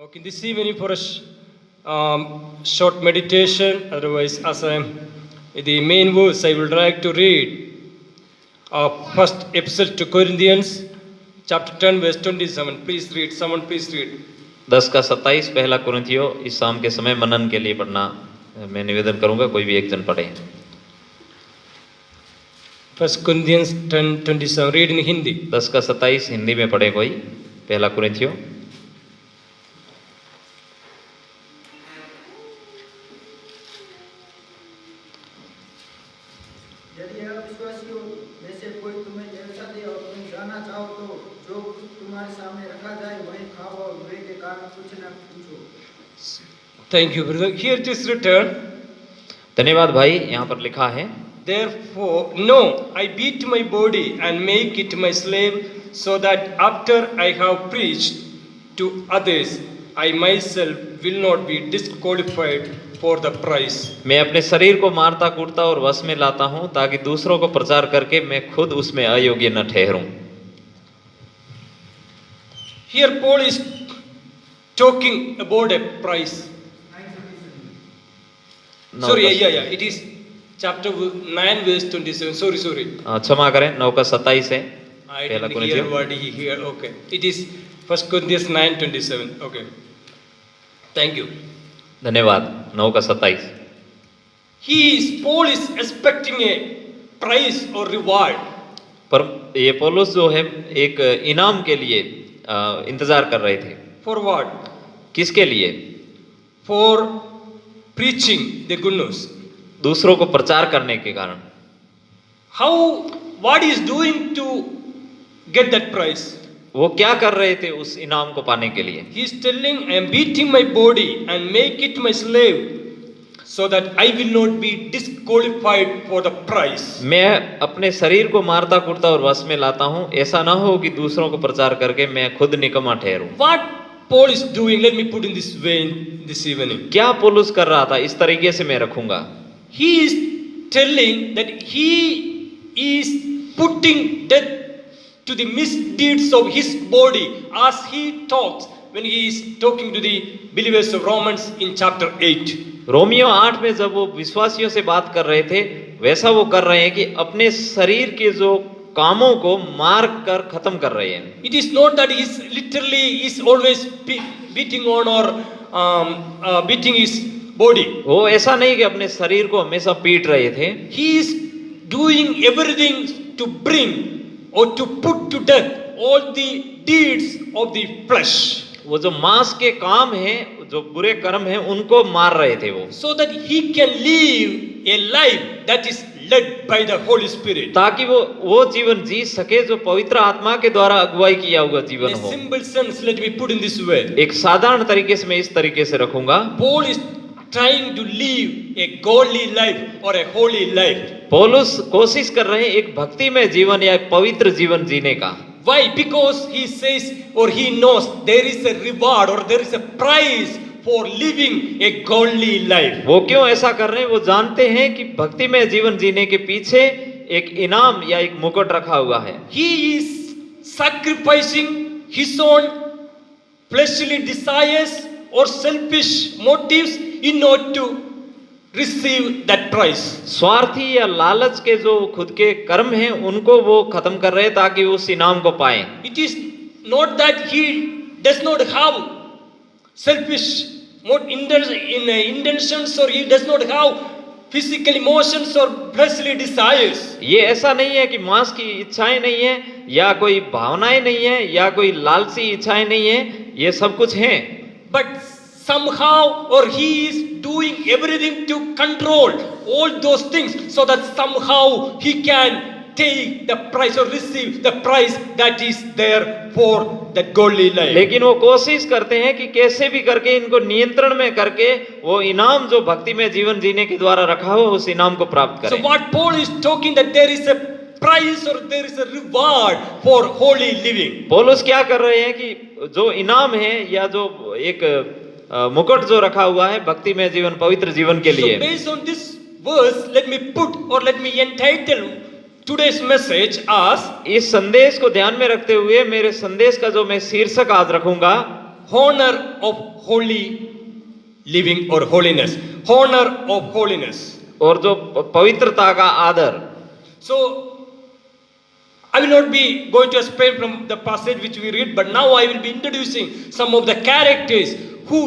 Okay, this evening for a short meditation. Otherwise, as I am the main verse, I would like to read first epistle to Corinthians, chapter 10, verse 27. Please read. Someone, please read. 10:27 पहला कुरिन्थियों इस शाम के समय मनन के लिए पढ़ना मैं निवेदन करूंगा, कोई भी एक जन पढ़े। First Corinthians 10:27. Read in Hindi. 10:27 Hindi में पढ़े कोई, पहला कुरिन्थियों। यदि अविश्वासियों में से कोई तुम्हें जलसा दे और तुम जाना चाहो तो जो कुछ तुम्हारे सामने रखा जाए वही खाओ और बुरे के कारण कुछ न पूछो। Thank you, brother. Here it is written. धन्यवाद भाई, यहाँ पर लिखा है, Therefore, no, I beat my body and make it my slave, so that after I have preached to others, I myself will not be disqualified for the prize. मैं अपने शरीर को मारता कूटता और वश में लाता हूँ ताकि दूसरों को प्रचार करके मैं खुद उसमें अयोग्य न ठहरूं। Here Paul is talking about a prize. Sorry, yeah. It is chapter 9, verse 27. Sorry. क्षमा करें, 9:27 है I पहला didn't hear कुरिन्थियों। what he heard. Okay. It is 1 Corinthians 9:27. Okay. Thank you. धन्यवाद, 9:27। Paul is expecting a prize or reward. पर ये पौलुस जो है एक इनाम के लिए इंतजार कर रहे थे। For what? किसके लिए? For preaching the good news. दूसरों को प्रचार करने के कारण। What he is doing to get that prize? वो क्या कर रहे थे उस इनाम को पाने के लिए? He is telling, I am beating my body and make it my slave, so that I will not be disqualified for the prize. मैं अपने शरीर को मारता कूटता और वश में लाता हूँ, ऐसा ना हो कि दूसरों को प्रचार करके मैं खुद निकम्मा ठहरूं। What Paul is doing, let me put in this way this evening. क्या पौलुस कर रहा था, इस तरीके से मैं रखूंगा। He is telling that he is putting death to the misdeeds of his body as he talks when he is talking to the believers of Romans in chapter 8. Romeo 8 में जब वो विश्वासियों से बात कर रहे थे, वैसा वो कर रहे हैं कि अपने शरीर के जो कामों को मार कर खत्म कर रहे हैं। It is not that he is literally is always beating on or beating his body. वो ऐसा नहीं कि अपने शरीर को हमेशा पीट रहे थे। He is doing everything to bring or to put to death all the deeds of the flesh. वो जो मांस के काम हैं, जो बुरे कर्म हैं, उनको मार रहे थे वो, So that he can live a life that is led by the Holy Spirit. ताकि वो जीवन जी सके जो पवित्र आत्मा के द्वारा अगुवाई किया हुआ In जीवन a हो। simple sense, let me put in this way. एक साधारण तरीके से मैं इस तरीके से रखूंगा। Paul is trying to live a godly life or a holy life. पौलुस कोशिश कर रहे हैं एक भक्तिमय जीवन या एक पवित्र जीवन जीने का। Why? Because he says or he knows there is a reward or there is a prize for living a godly life. वो क्यों ऐसा कर रहे हैं? वो जानते हैं कि भक्तिमय जीवन जीने के पीछे एक इनाम या एक मुकुट रखा हुआ है। He is sacrificing his own fleshly desires or selfish motives in order to receive that prize. स्वार्थी या लालच के जो खुद के कर्म हैं, उनको वो खत्म कर रहे हैं ताकि वो उस इनाम को पाएं। It is not that he does not have selfish intentions or he does not have physical emotions or fleshly desires. ये ऐसा नहीं है कि मांस की इच्छाएं नहीं है या कोई भावनाएं नहीं है या कोई लालची इच्छाएं नहीं है, ये सब कुछ हैं। But somehow or he is doing everything to control all those things so that somehow he can take the prize or receive the prize that is there for that godly life. लेकिन वो कोशिश करते हैं कि कैसे भी करके इनको नियंत्रण में करके वो इनाम जो भक्ति में जीवन जीने के द्वारा रखा हो उस इनाम को प्राप्त So करें। what Paul is talking that there is a prize or there is a reward for holy living. पौलुस क्या कर रहे हैं कि जो इनाम है या जो एक मुकुट जो रखा हुआ है भक्ति में जीवन पवित्र जीवन के लिए। So based on this verse, let me put or let me entitle today's message as इस संदेश को ध्यान में रखते हुए मेरे संदेश का जो मैं शीर्षक आज रखूंगा, honor of holy living or holiness. Honor of holiness. और जो पवित्रता का आदर। So, I will not be going to explain from the passage which we read, but now I will be introducing some of the characters who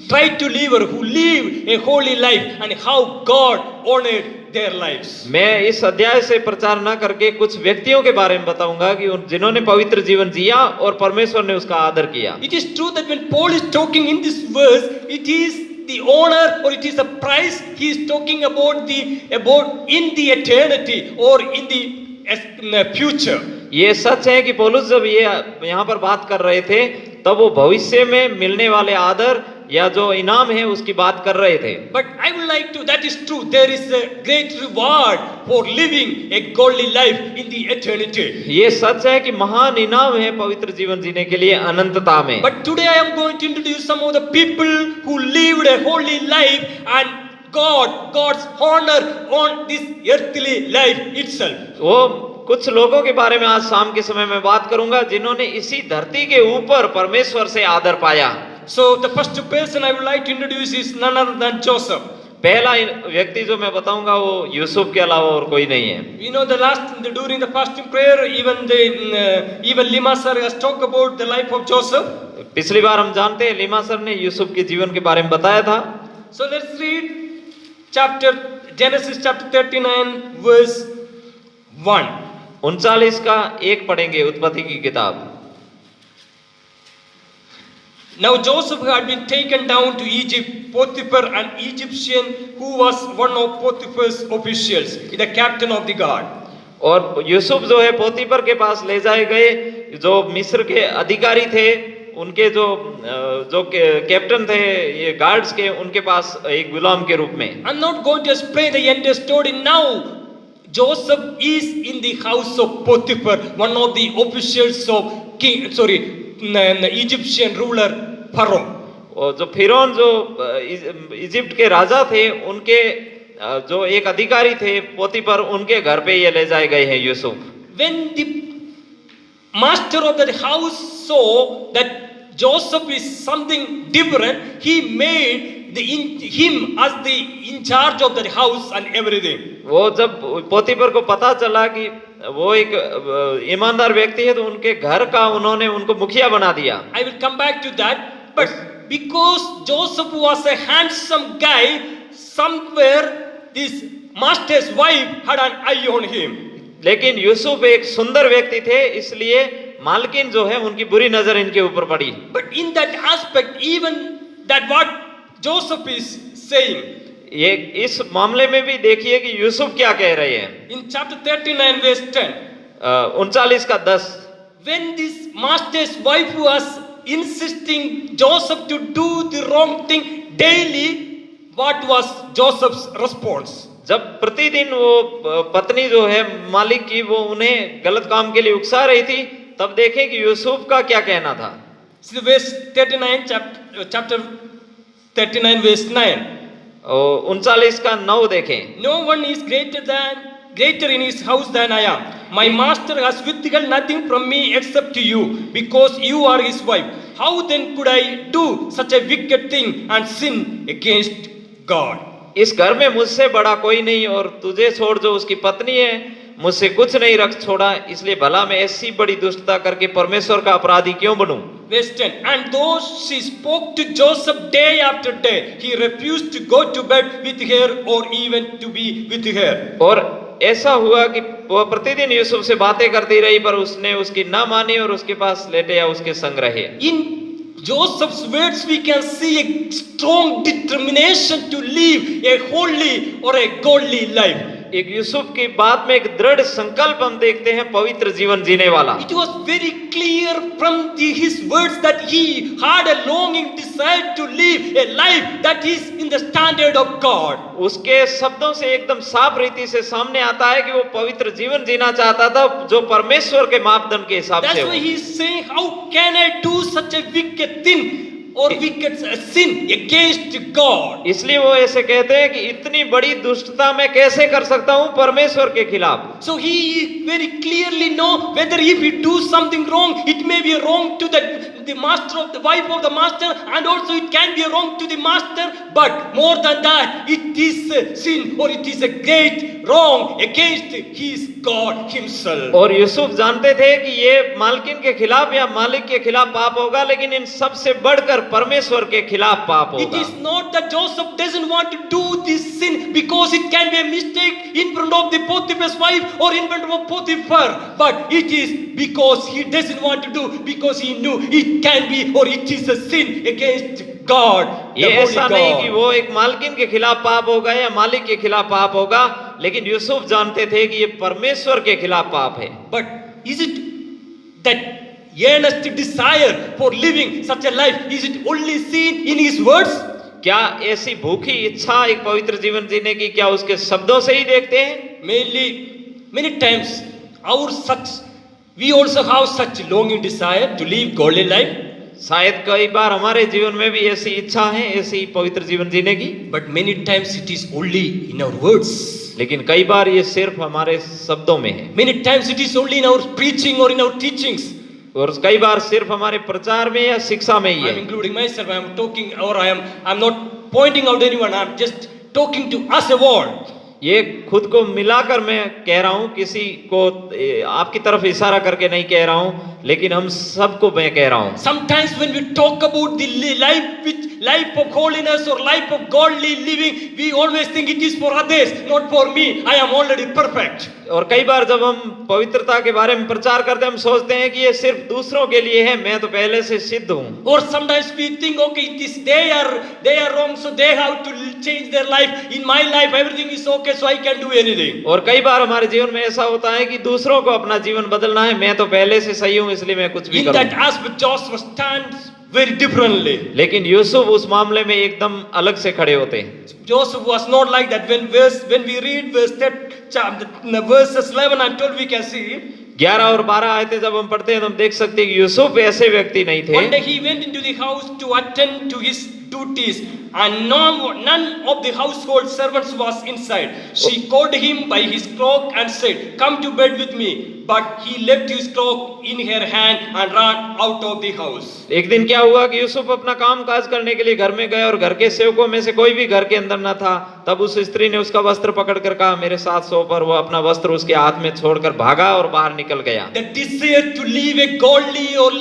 tried to live or who lived a holy life and how God honored their lives. मैं इस अध्याय से प्रचार न करके कुछ व्यक्तियों के बारे में बताऊंगा कि जिन्होंने पवित्र जीवन जिया और परमेश्वर ने उसका आदर किया। It is true that when Paul is talking in this verse, it is the honor or it is the price he is talking about in the eternity or in the future. ये सच है कि पौलुस जब ये यहाँ पर बात कर रहे थे तब वो भविष्य में मिलने वाले आदर या जो इनाम है उसकी बात कर रहे थे। But I would like to, that is true, there is a great reward for living a godly life in the eternity. ये सच है कि महान इनाम है पवित्र जीवन जीने के लिए अनंतता में। But today I am going to introduce some of the people who lived a holy life and God's honor on this earthly life itself. वो कुछ लोगों के बारे में आज शाम के समय में बात करूंगा जिन्होंने इसी धरती के ऊपर परमेश्वर से आदर पाया। So the first person I would like to introduce is none other than Joseph. पहला व्यक्ति जो मैं बताऊंगा वो यूसुफ के अलावा और कोई नहीं है। You know during the fasting prayer even Lima sir has talked about the life of Joseph. पिछली बार हम जानते हैं लीमा सर ने यूसुफ के जीवन के बारे में बताया था। So let's read Genesis chapter 39 verse 1. 39 का 1 पढ़ेंगे उत्पत्ति की किताब। Now Joseph had been taken down to Egypt. Potiphar, an Egyptian who was one of Potiphar's officials, the captain of the guard. और यूसुफ जो है पोतीपर के पास ले जाए गए, जो मिस्र के अधिकारी थे, उनके जो कैप्टन थे ये गार्ड्स के, उनके पास एक गुलाम के रूप में। I'm not going to explain the entire story now. Joseph is in the house of Potiphar, one of the officials of Egyptian ruler Pharaoh. और जो फिरौन जो इजिप्ट के राजा थे उनके जो एक अधिकारी थे पोतीपर, उनके घर पे ये ले जाए गए हैं Yusuf. When the master of that house saw that Joseph is something different, he made him as the in charge of that house and everything. वो जब पोतीपर को पता चला कि वो एक ईमानदार व्यक्ति है तो उनके घर का उन्होंने उनको मुखिया बना दिया। I will come back to that, but because Joseph was a handsome guy, somewhere this master's wife had an eye on him. लेकिन यूसुफ एक सुंदर व्यक्ति थे, इसलिए मालकिन जो है उनकी बुरी नजर इनके ऊपर पड़ी। But in that aspect, even that what Joseph is saying, ये इस मामले में भी देखिए कि यूसुफ क्या कह रहे हैं। in chapter 39 verse 10, 39 का 10, when this master's wife was insisting Joseph to do the wrong thing daily, what was Joseph's response? जब प्रतिदिन वो पत्नी जो है मालिक की वो उन्हें गलत काम के लिए उकसा रही थी, तब देखें कि यूसुफ का क्या कहना था। Verse 39, chapter 39 verse 9. 39 का 9 देखें। No one is greater in his house than I am. My master has withheld nothing from me except you, because you are his wife. How then could I do such a wicked thing and sin against God? इस घर में मुझसे बड़ा कोई नहीं और तुझे छोड़ जो उसकी पत्नी है, मुझसे कुछ नहीं रख छोड़ा, इसलिए भला मैं ऐसी बड़ी दुष्टता करके परमेश्वर का अपराधी क्यों बनूं? Verse 10. And though she spoke to Joseph day after day, he refused to go to bed with her or even to be with her. और ऐसा हुआ कि वो प्रतिदिन यूसुफ से बातें करती रही, पर उसने उसकी ना मानी और उसके पास लेटे या उसके संग रहे। In Joseph's words we can see a strong determination to live a holy or a godly life. एक यूसुफ की बात में एक दृढ़ संकल्प हम देखते हैं पवित्र जीवन जीने वाला। It was very clear from his words that he had a longing desire to live a life that is in the standard of God. उसके शब्दों से एकदम साफ रीति से सामने आता है कि वो पवित्र जीवन जीना चाहता था जो परमेश्वर के मापदंड के हिसाब से That's हो। why he is saying, how can I do such a wicked thing or wicked sin against God. इसलिए वो ऐसे कहते हैं कि इतनी बड़ी दुष्टता मैं कैसे कर सकता हूँ परमेश्वर के खिलाफ। So he very clearly know whether if he do something wrong, it may be wrong to the master of the wife of the master, and also it can be wrong to the master. But more than that, it is a sin or it is a great wrong against his God himself. और यूसुफ जानते थे कि ये मालकिन के खिलाफ या मालिक के खिलाफ पाप होगा, लेकिन इन सबसे बढ़कर परमेश्वर के खिलाफ पाप It होगा। is not that Joseph doesn't want to do this sin because it can be a mistake in front of the Potiphar's wife or in front of Potiphar, but it is because he doesn't want to do, because he knew it can be or it is a sin against God, the ये holy ऐसा नहीं कि God. वो एक मालकिन के खिलाफ पाप होगा या मालिक के खिलाफ पाप होगा, लेकिन यूसुफ जानते थे कि ये परमेश्वर के खिलाफ पाप है। But is it that earnest desire for living such a life, is it only seen in his words? क्या ऐसी भूखी इच्छा एक पवित्र जीवन जीने की क्या उसके शब्दों से ही देखते हैं? Many times we also have such longing desire to live godly life. शायद कई बार हमारे जीवन में भी ऐसी इच्छा है ऐसी पवित्र जीवन जीने की, But many times it is only in our words. लेकिन कई बार ये सिर्फ हमारे शब्दों में है, Many times it is only in our preaching or in our teachings. और कई बार सिर्फ हमारे प्रचार में या शिक्षा में ही I am है। including myself. I am talking, or I'm not pointing out anyone. I am just talking to us a word. ये खुद को मिलाकर मैं कह रहा हूँ, किसी को आपकी तरफ इशारा करके नहीं कह रहा हूँ, लेकिन हम सबको मैं कह रहा हूँ। Sometimes when we talk about the life of holiness or life of godly living, we always think it is for others, not for me. I am already perfect. और कई बार जब हम पवित्रता के बारे में प्रचार करते हैं, हम सोचते हैं कि ये सिर्फ दूसरों के लिए है, मैं तो पहले से सिद्ध हूँ। Or sometimes we think, okay, it is they are wrong, so they have to change their life. In my life, everything is okay, so I can do anything. और कई बार हमारे जीवन में ऐसा होता है कि दूसरों को अपना जीवन बदलना है, मैं तो पहले से सही हूँ इसलिए मैं कुछ भी In that करूँ। aspect, Joshua stands very differently. लेकिन यूसुफ उस मामले में एकदम अलग से खड़े होते हैं। Joseph was not like that. When we read verses 11 and 12, we can see 11 और 12 आयतें जब हम पढ़ते हैं तो हम देख सकते हैं कि यूसुफ ऐसे व्यक्ति नहीं one day थे। he went into the house to attend to his duties, and none of the household servants was inside. She called him by his cloak and said, "Come to bed with me." But he left his cloak in her hand and ran out of the house. एक दिन क्या हुआ कि यूसुफ अपना काम काज करने के लिए घर में गए और घर के सेवकों में से कोई भी घर के अंदर न था। तब उस स्त्री ने उसका वस्त्र पकड़कर कहा, मेरे साथ सो, पर वो अपना वस्त्र उसके हाथ में छोड़कर भागा और बाहर निकल गया। The desire to live a godly or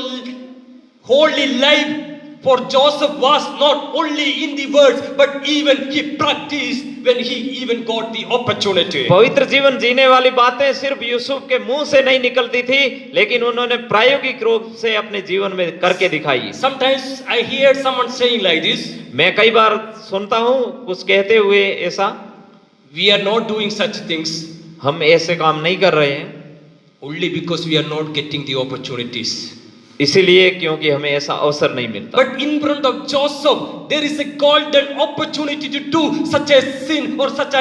holy life for Joseph was not only in the words, but even he practiced when he even got the opportunity. पवित्र जीवन जीने वाली बातें सिर्फ यूसुफ के मुंह से नहीं निकलती थी, लेकिन उन्होंने प्रायोगिक रूप से अपने जीवन में करके दिखाई। Sometimes I hear someone saying like this, मैं कई बार सुनता हूँ कुछ कहते हुए ऐसा, we are not doing such things हम ऐसे काम नहीं कर रहे हैं only because we are not getting the opportunities. इसीलिए क्योंकि हमें ऐसा अवसर नहीं मिलता। But in front of Joseph, there is a golden opportunity to do such a sin or such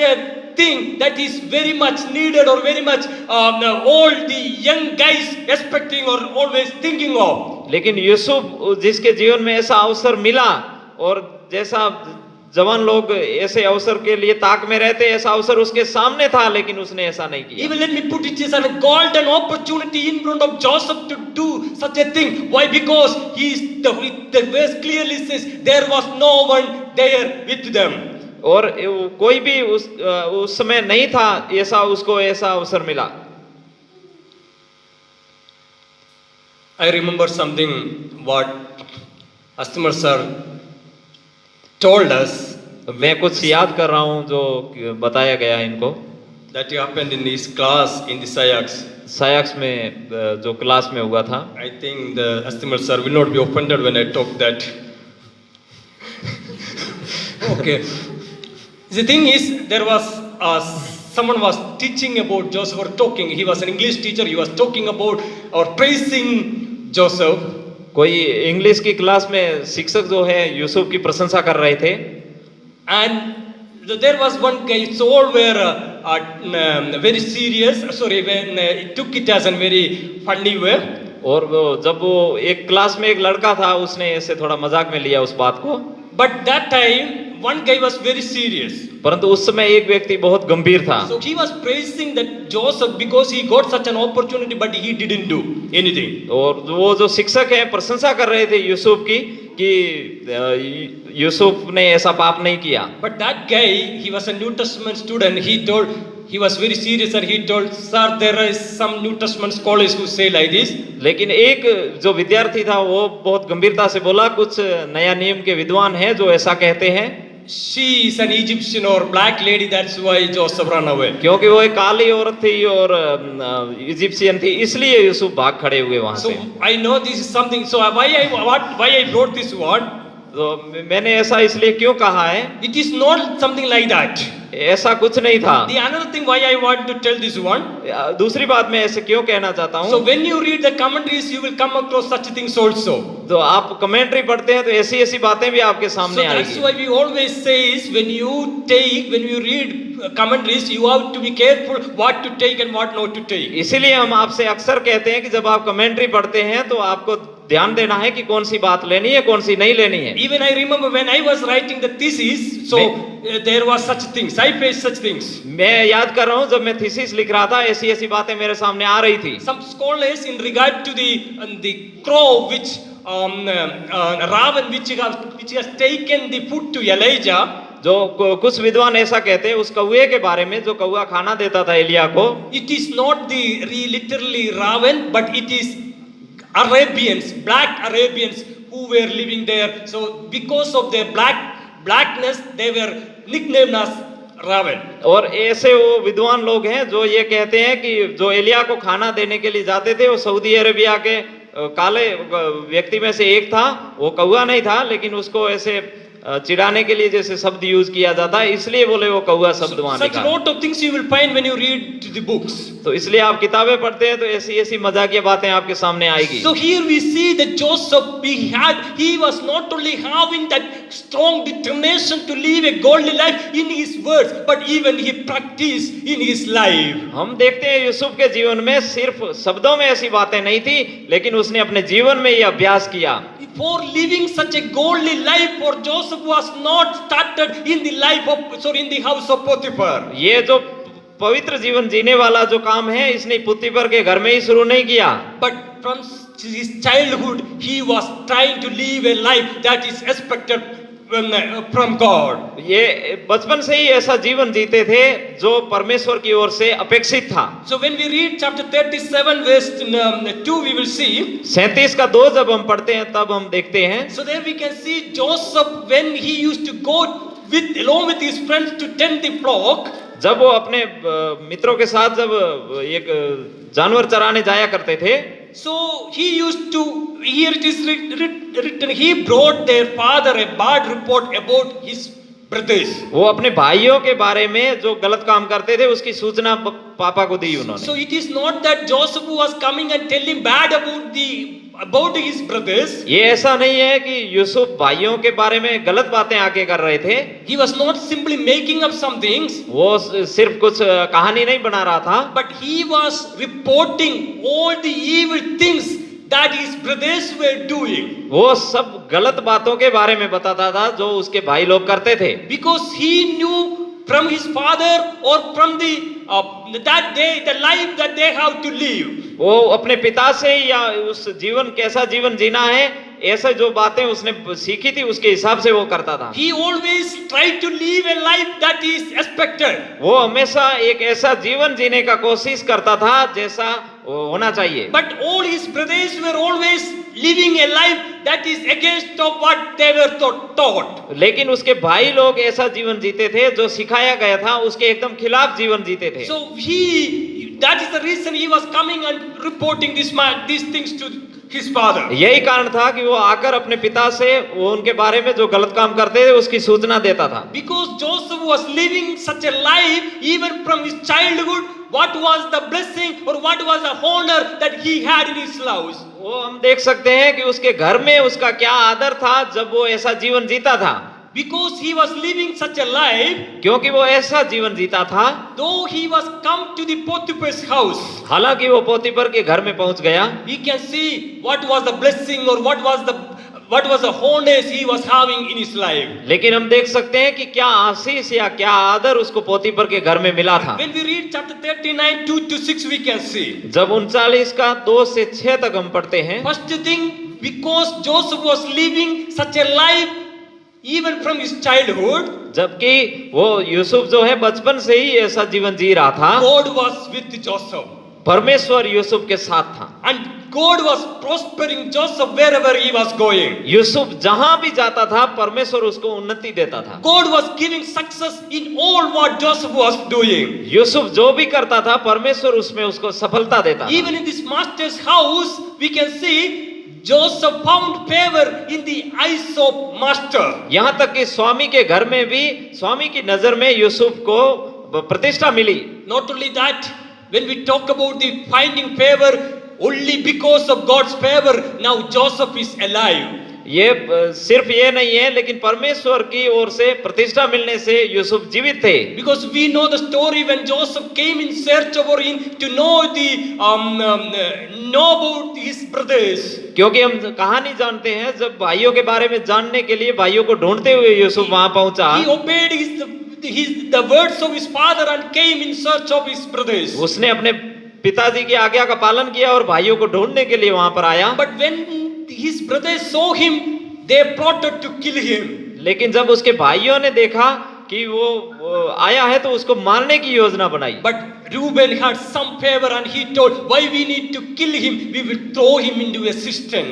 a thing that is very much needed or very much all the young guys expecting or always thinking of. लेकिन यूसुफ जिसके जीवन में ऐसा अवसर मिला और जैसा जवान लोग ऐसे अवसर के लिए ताक में रहते, ऐसा अवसर उसके सामने था, लेकिन उसने ऐसा नहीं किया। Even let me put it as a golden opportunity in front of Joseph to do such a thing. Why? Because the verse clearly says there was no one there with them. और कोई भी उस समय नहीं था, ऐसा उसको ऐसा अवसर मिला। I remember something what Astamar sir told us. मैं कुछ याद कर रहा हूँ जो बताया गया है इनको, That happened in his class in the SAYAX. सायाक्स में जो क्लास में हुआ था। I think the Astamar sir will not be offended when I talk that. Okay. The thing is, there was someone was teaching about Joseph or talking. He was an English teacher. He was talking about or praising Joseph. कोई English की class में शिक्षक जो है यूसुफ की प्रशंसा कर रहे थे। And there was one guy, so all were very serious. Sorry, when he took it as a very funny way. और जब वो एक क्लास में एक लड़का था, उसने ऐसे थोड़ा मजाक में लिया उस बात को, But that time, one guy was very serious. परंतु उस समय एक व्यक्ति बहुत गंभीर था। So he was praising that Joseph because he got such an opportunity, but he didn't do anything. और वो जो शिक्षक हैं प्रशंसा कर रहे थे यूसुफ की कि यूसुफ ने ऐसा पाप नहीं किया। But that guy, he was a New Testament student. He was very serious and he told, "Sir, there is some New Testament scholars who say like this." लेकिन एक जो विद्यार्थी था वो बहुत गंभीरता से बोला, कुछ नया नियम के विद्वान हैं जो ऐसा कहते हैं, She is an Egyptian or black lady, that's why Joseph ran away. क्योंकि वो एक काली औरत थी और इजिप्शियन थी, इसलिए यूसुफ भाग खड़े हुए वहां So से। I know this is something. So why I brought this word? तो मैंने ऐसा इसलिए क्यों कहा है, It is not something like that. ऐसा कुछ नहीं था। The another thing why I want to tell this one. दूसरी बात मैं ऐसे क्यों कहना चाहता So हूँ, when you read the commentaries, you will come across such things also. तो आप कमेंट्री पढ़ते हैं तो ऐसी ऐसी बातें भी आपके So सामने that's आएगी। why we always say is when you read commentaries, you have to be careful what to take and what not to take. इसीलिए हम आपसे अक्सर कहते हैं कि जब आप कमेंट्री पढ़ते हैं तो आपको ध्यान देना है कि कौन सी बात लेनी है, कौन सी नहीं लेनी है। Even I remember when I was writing the thesis, so there was such things. I faced such things. मैं याद कर रहा हूँ जब मैं थीसिस लिख रहा था, ऐसी ऐसी बातें मेरे सामने आ रही थी। Some scholars in regard to the crow which Ravan which has taken the food to Elijah. जो कुछ विद्वान ऐसा कहते हैं उस कौवे के बारे में, जो कौवा खाना देता था एलिया को, It is not literally Ravan, but it is Arabians, black Arabians who were living there. So because of their blackness, they were nicknamed as Ravan. और ऐसे वो विद्वान लोग हैं जो ये कहते हैं कि जो एलिया को खाना देने के लिए जाते थे वो सऊदी अरेबिया के काले व्यक्ति में से एक था। वो कौवा नहीं था, लेकिन उसको ऐसे चिढ़ाने के लिए जैसे शब्द यूज किया जाता है, इसलिए बोले वो कौवा शब्द वहां Such लिखा। lot of things you will find when you read the books. तो इसलिए आप किताबें पढ़ते हैं तो ऐसी ऐसी मजाकिया बातें आपके सामने आएगी। So here we see that Joseph, he was not only having that strong determination to live a godly life in his words, but even he practiced in his life. हम देखते हैं यूसुफ के जीवन में सिर्फ शब्दों में ऐसी बातें नहीं थी, लेकिन उसने अपने जीवन में ये अभ्यास किया। For living such a godly life, for Joseph was not started in the house of Potiphar. ये जो पवित्र जीवन जीने वाला जो काम है, इसने पुत्तीपर के घर में ही शुरू नहीं किया, But from his childhood, he was trying to live a life that is expected from God. ये बचपन से ही ऐसा जीवन जीते थे जो परमेश्वर की ओर से अपेक्षित था। So when we read chapter 37 verse 2, we will see. 37 का 2 जब हम पढ़ते हैं तब हम देखते हैं, So there we can see Joseph when he used to go along with his friends to tend the flock. जब वो अपने मित्रों के साथ जब एक जानवर चराने जाया करते थे, So he used to, here it is written, he brought their father a bad report about his brothers. वो अपने भाइयों के बारे में जो गलत काम करते थे उसकी सूचना पापा को दी उन्होंने। So it is not that Joseph was coming and telling bad about his brothers. ये ऐसा नहीं है कि यूसुफ भाइयों के बारे में गलत बातें आके कर रहे थे। He was not simply making up some things, वो सिर्फ कुछ कहानी नहीं बना रहा था, but he was reporting all the evil things that his brothers were doing. वो सब गलत बातों के बारे में बताता था जो उसके भाई लोग करते थे। Because he knew from his father or from the life that they have to live. वो अपने पिता से या उस जीवन कैसा जीवन जीना है, ऐसे जो बातें उसने सीखी थी उसके हिसाब से वो करता था। He always tried to live a life that is expected. वो हमेशा एक ऐसा जीवन जीने का कोशिश करता था जैसा होना चाहिए। But all his brothers were always living a life that is against of what they were taught. लेकिन उसके भाई लोग ऐसा जीवन जीते थे जो सिखाया गया था उसके एकदम खिलाफ जीवन जीते थे। So that is the reason he was coming and reporting these things to his father. यही कारण था कि वो आकर अपने पिता से वो उनके बारे में जो गलत काम करते थे उसकी सूचना देता था। Because Joseph was living such a life even from his childhood, what was the blessing or what was the honor that he had in his house? वो हम देख सकते हैं कि उसके घर में उसका क्या आदर था जब वो ऐसा जीवन जीता था। because he was living such a life, क्योंकि वो ऐसा जीवन जीता था, though he was come to the Potiphar's house, हालांकि वो पोतीपर के घर में पहुंच गया, we can see what was the blessing or what was the honors he was having in his life. लेकिन हम देख सकते हैं कि क्या आशीष या क्या आदर उसको पोतीपर के घर में मिला था। When we read chapter 39, 2 to 6, we can see. जब 39 का 2 से 6 तक हम पढ़ते हैं, First thing, because Joseph was living such a life even from his childhood, जबकि वो यूसुफ जो है बचपन से ही ऐसा जीवन जी रहा था, God was with Joseph. परमेश्वर यूसुफ के साथ था, And God was prospering Joseph wherever he was going. Yusuf जहां भी जाता था परमेश्वर उसको उन्नति देता था। God was giving success in all what Joseph was doing. Yusuf जो भी करता था परमेश्वर उसमें उसको सफलता देता था। Even in this master's house, we can see Joseph found favor in the eyes of master. यहाँ तक कि स्वामी के घर में भी स्वामी की नजर में यूसुफ को प्रतिष्ठा मिली। Not only that, when we talk about the finding favor, only because of God's favor, now Joseph is alive. ये सिर्फ ये नहीं है, लेकिन परमेश्वर की ओर से प्रतिष्ठा मिलने से यूसुफ जीवित थे। Because we know the story when Joseph came in search of him to know about his brothers. क्योंकि हम कहानी जानते हैं, जब भाइयों के बारे में जानने के लिए भाइयों को ढूंढते हुए यूसुफ वहां पहुंचा, He obeyed the words of his father and came in search of his brothers. उसने अपने पिताजी की आज्ञा का पालन किया और भाइयों को ढूंढने के लिए वहां पर आया। But when his brothers saw him, they plotted to kill him. लेकिन जब उसके भाइयों ने देखा कि वो आया है तो उसको मारने की योजना बनाई। But Reuben had some favor and he told, why we need to kill him? We will throw him into a cistern.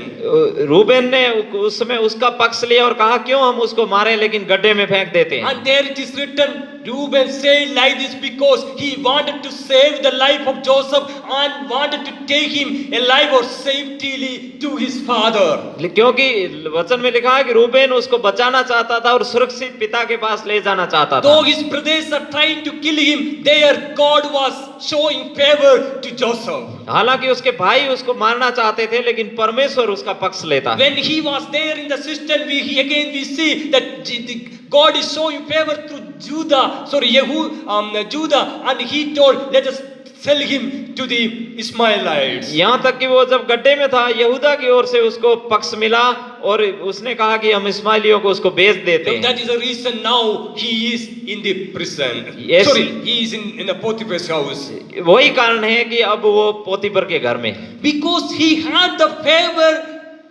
Reuben ने उस समय उसका पक्ष लिया और कहा क्यों हम उसको मारें, लेकिन गड्ढे में फेंक देते हैं। And there it is written, Reuben said like this because he wanted to save the life of Joseph and wanted to take him alive or safely to his father. क्योंकि वचन में लिखा है कि रूबेन उसको बचाना चाहता था और सुरक्षित पिता के पास ले जाना चाहता था। Though his brothers are trying to kill him, there God was showing favor to Joseph. हालांकि उसके भाई उसको मारना चाहते थे, लेकिन परमेश्वर उसका पक्ष लेता। When he was there in the cistern, we see that God is showing favor to Judah, and he told, let us sell him to the Ishmaelites. यहाँ तक कि वो जब गड्ढे में था, यहूदा की ओर से उसको पक्ष मिला और उसने कहा कि हम इस्माइलियों को उसको बेच देते हैं। That is the reason now he is in the prison. Yes. Sorry, he is in the Potiphar's house. वही कारण है कि अब वो पोतीपर के घर में, Because he had the favor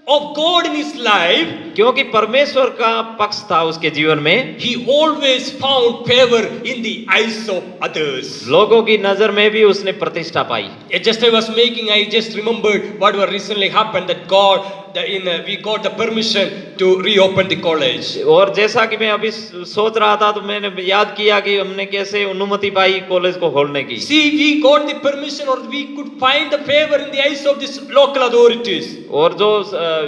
of God in his life, क्योंकि परमेश्वर का पक्ष था उसके जीवन में, he always found favor in the eyes of others. लोगों की नजर में भी उसने प्रतिष्ठा पाई। I just remembered what recently happened that we got the permission to reopen the college. और जैसा कि मैं अभी सोच रहा था तो मैंने याद किया कि हमने कैसे अनुमति पाई कॉलेज को खोलने की। See, we got the permission or we could find the favor in the eyes of these local authorities. और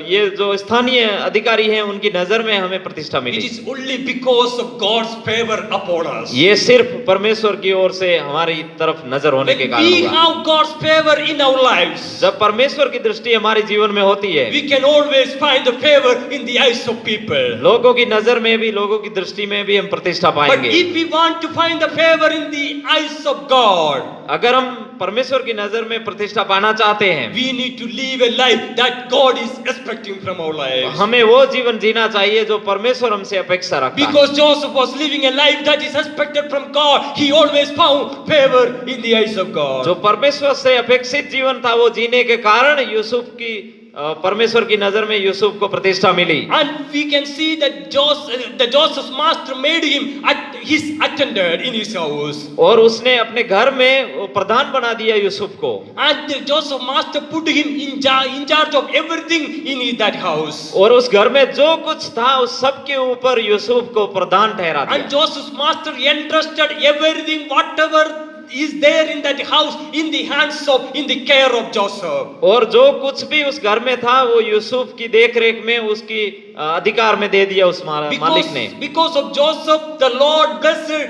ये जो स्थानीय अधिकारी हैं उनकी नजर में हमें प्रतिष्ठा It milli. is only because of God's favor upon us. ये सिर्फ परमेश्वर की ओर से हमारी तरफ नजर होने के When कारण we हुआ। have God's favor in our lives, जब परमेश्वर की दृष्टि हमारे जीवन में होती है, we can always find the favor in the eyes of people. लोगों की नजर में भी, लोगों की दृष्टि में भी हम प्रतिष्ठा But पाएंगे। if we want to find the favor in the eyes of God, अगर हम परमेश्वर की नजर में प्रतिष्ठा पाना चाहते हैं, we need to live a life that God is expecting from our lives. हमें वो जीवन जीना चाहिए जो परमेश्वर हमसे अपेक्षा रखता है। Because Joseph was living a life that is expected from God, he always found favor in the eyes of God. जो परमेश्वर से अपेक्षित जीवन था वो जीने के कारण यूसुफ की परमेश्वर की नजर में यूसुफ को प्रतिष्ठा मिली। And we can see that Joseph's master made him his attendant in his house. और उसने अपने घर में प्रधान बना दिया यूसुफ को। And Joseph's master put him in charge of everything in that house. और उस घर में जो कुछ था उस सब के ऊपर यूसुफ को प्रधान ठहरा दिया। And Joseph's master entrusted everything, whatever is there in that house, in the care of Joseph. और जो कुछ भी उस घर में था वो यूसुफ की देखरेख में, उसकी अधिकार में दे दिया उस मालिक ने। Because of Joseph, the Lord blessed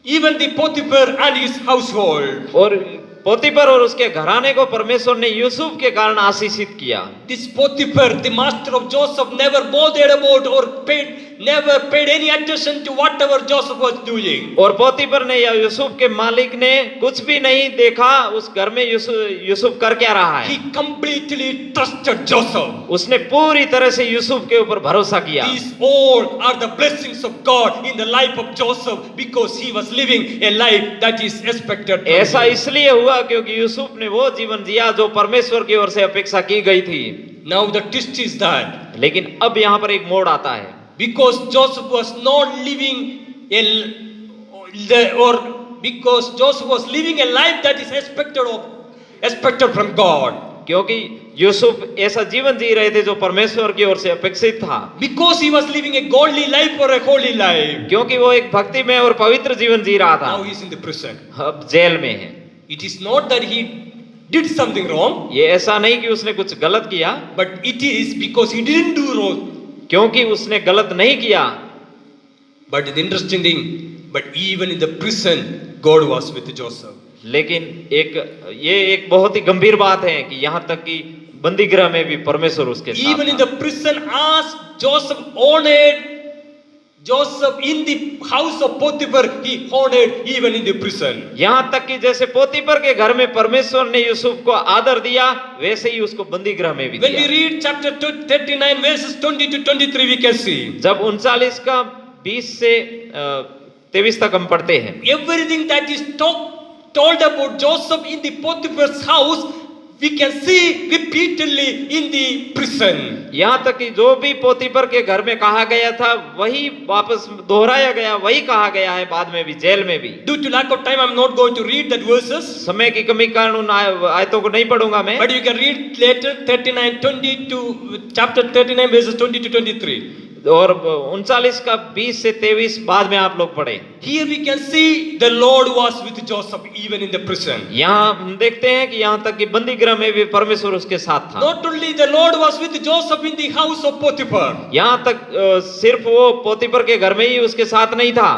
even the Potiphar and his household. और पोतीपर और उसके घराने को परमेश्वर ने यूसुफ के कारण आशीषित किया। this Potiphar, the master of Joseph, never bothered about or never paid any attention to whatever Joseph was doing. और पोतीपर ने या यूसुफ के मालिक ने कुछ भी नहीं देखा उस घर में यूसुफ कर क्या रहा है। He completely trusted Joseph. उसने पूरी तरह से यूसुफ के ऊपर भरोसा किया। These all are the blessings of God in the life of Joseph because he was living a life that is expected. ऐसा इसलिए हुआ क्योंकि यूसुफ ने वो जीवन जिया जो परमेश्वर की ओर से अपेक्षा की गई थी। Now the twist is that लेकिन अब यहाँ पर एक मोड़ आता है। because Joseph was not living because Joseph was living a life that is expected from God. क्योंकि यूसुफ ऐसा जीवन जी रहे थे जो परमेश्वर की ओर से अपेक्षित था। Because he was living a godly life or a holy life. क्योंकि वो एक भक्तिमय और पवित्र जीवन जी रहा था। Now he is in the prison. अब जेल में है। It is not that he did something wrong. ये ऐसा नहीं कि उसने कुछ गलत किया, but it is because he didn't do wrong. क्योंकि उसने गलत नहीं किया। But the interesting thing, but even in the prison, God was with Joseph. लेकिन ये एक बहुत ही गंभीर बात है कि यहाँ तक कि बंदी गृह में भी परमेश्वर उसके साथ Even in था। the prison, as Joseph honored Joseph in the house of Potiphar, he honored even in the prison. यहाँ तक कि जैसे पोतीपर के घर में परमेश्वर ने यूसुफ को आदर दिया, वैसे ही उसको बंदी गृह में भी When we दिया। read chapter 39 verses 20 to 23, we can see जब 39 का 20 से 23 तक हम पढ़ते हैं, everything that is told about Joseph in the Potiphar's house, we can see repeatedly in the prison. यहाँ तक कि जो भी पोतीपर के घर में कहा गया था वही वापस दोहराया गया, वही कहा गया है बाद में भी, जेल में भी। Due to lack of time, I'm not going to read that verses. समय की कमी के कारण उन आयतों को नहीं पढ़ूंगा मैं, But you can read later 39:20 to chapter 39 verses 20 to 23. और 39 का 20 से 23 बाद में आप लोग पढ़े। Here we can see the Lord was with Joseph even in the prison. यहाँ हम देखते हैं कि यहाँ तक कि बंदी गृह में भी परमेश्वर उसके साथ था। Not only the Lord was with Joseph in the house of Potiphar, यहाँ तक सिर्फ वो पोतीपर के घर में ही उसके साथ नहीं था,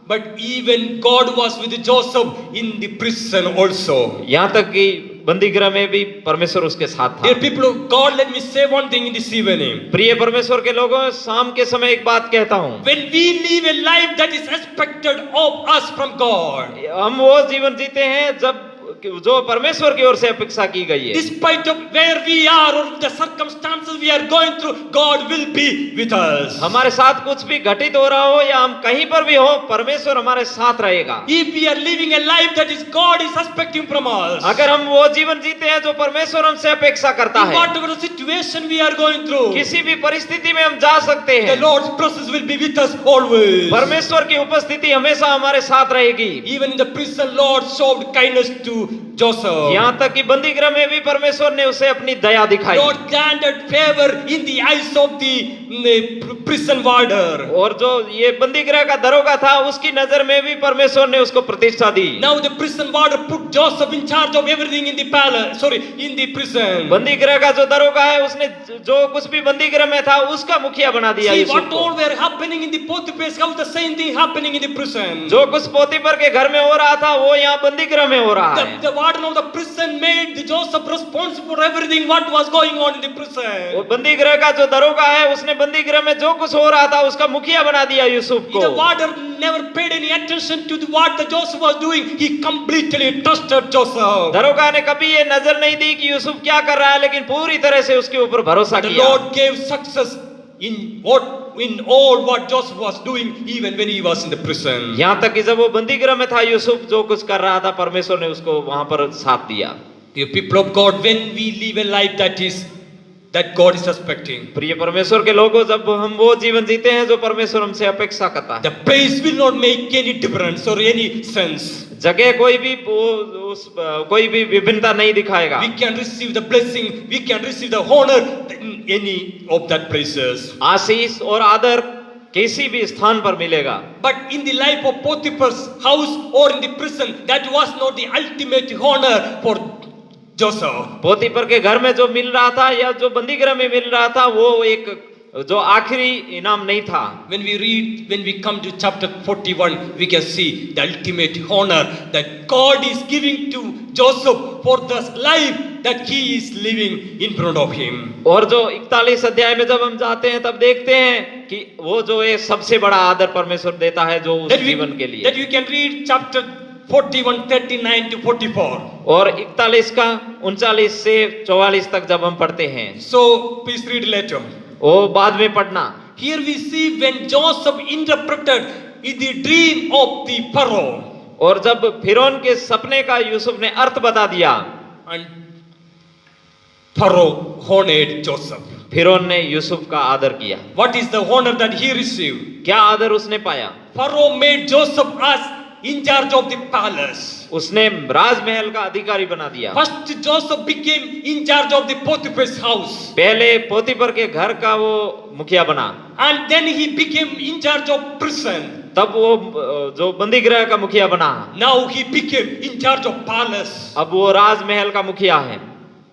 but even God was with Joseph in the prison also. यहाँ तक कि बंदी गृह में भी परमेश्वर उसके साथ था। Dear people of God, let me say one thing in this evening. प्रिय परमेश्वर के लोगों, शाम के समय एक बात कहता हूँ, When we live a life that is expected of us from God, हम वो जीवन जीते हैं जब जो परमेश्वर की ओर से अपेक्षा की गई है। despite of where we are or the circumstances we are going through, God will be with us. हमारे साथ कुछ भी घटित हो रहा हो या हम कहीं पर भी हो, परमेश्वर हमारे साथ रहेगा। If we are living a life that is God is expecting from us, अगर हम वो जीवन जीते हैं जो परमेश्वर हमसे अपेक्षा करता in है, whatever the situation we are going through, किसी भी परिस्थिति में हम जा सकते the हैं, Lord's presence will be with us always. परमेश्वर की उपस्थिति हमेशा हमारे साथ रहेगी। Even in the prison, Lord showed kindness to Joseph. यहाँ तक कि बंदी गृह में भी परमेश्वर ने उसे अपनी दया दिखाई। Lord granted favor in the eyes of the prison warder. और जो ये बंदी गृह का दरोगा था उसकी नजर में भी परमेश्वर ने उसको प्रतिष्ठा दी। Now the prison warder put Joseph in charge of everything in the palace, in the prison. बंदी गृह का जो दरोगा है उसने जो कुछ भी बंदी गृह में था उसका मुखिया बना दिया See यूसुफ what को। all were happening in the Potiphar's house, the same thing happening in the prison. जो कुछ पोतीपर के घर में हो रहा था वो यहाँ बंदी गृह में हो रहा है। The warden of the prison made the Joseph responsible for everything what was going on in the prison. वो बंदी गृह का जो दरोगा है उसने बंदी गृह में जो कुछ हो रहा था उसका मुखिया बना दिया यूसुफ को। The warder never paid any attention to what the Joseph was doing. He completely trusted Joseph. दरोगा ने कभी ये नजर नहीं दी कि यूसुफ क्या कर रहा है, लेकिन पूरी तरह से उसके ऊपर भरोसा The किया। Lord gave success in all what Joseph was doing, even when he was in the prison. यहाँ तक कि जब वो बंदी गृह में था यूसुफ जो कुछ कर रहा था परमेश्वर ने उसको वहां पर साथ दिया। Dear people of God, when we live a life that God is expecting, प्रिय परमेश्वर के लोगों, जब हम वो जीवन जीते हैं जो परमेश्वर हमसे अपेक्षा करता है, the place will not make any difference or any sense. जगह कोई भी विभिन्नता नहीं दिखाएगा। We can receive the blessing, we can receive the honor in any of that places. आशीष और आदर किसी भी स्थान पर मिलेगा। But in the life of Potiphar's house or in the prison, that was not the ultimate honor for Joseph. पोतीपर के घर में जो मिल रहा था या जो बंदी गृह में मिल रहा था वो एक जो आखिरी इनाम नहीं था। When we come to chapter 41, we can see the ultimate honor that God is giving to Joseph for the life that he is living in front of him. और जो 41 अध्याय में जब हम जाते हैं तब देखते हैं कि वो जो है सबसे बड़ा आदर परमेश्वर देता है जो उस जीवन के लिए। That you can read chapter 41, 39 to 44. और 41 का 39 से 44 तक जब हम पढ़ते हैं, So please read later. वो बाद में पढ़ना। Here we see when Joseph interpreted in the dream of the Pharaoh. और जब फिरौन के सपने का यूसुफ ने अर्थ बता दिया, And Pharaoh honored Joseph. फिरौन ने यूसुफ का आदर किया। What is the honor that he received? क्या आदर उसने पाया? Pharaoh made Joseph as in charge of the palace. उसने राजमहल का अधिकारी बना दिया। First Joseph became in charge of the Potiphar's house. पहले पोतीपर के घर का वो मुखिया बना, And then he became in charge of prison. तब वो जो बंदी गृह का मुखिया बना, Now he became in charge of palace. अब वो राजमहल का मुखिया है।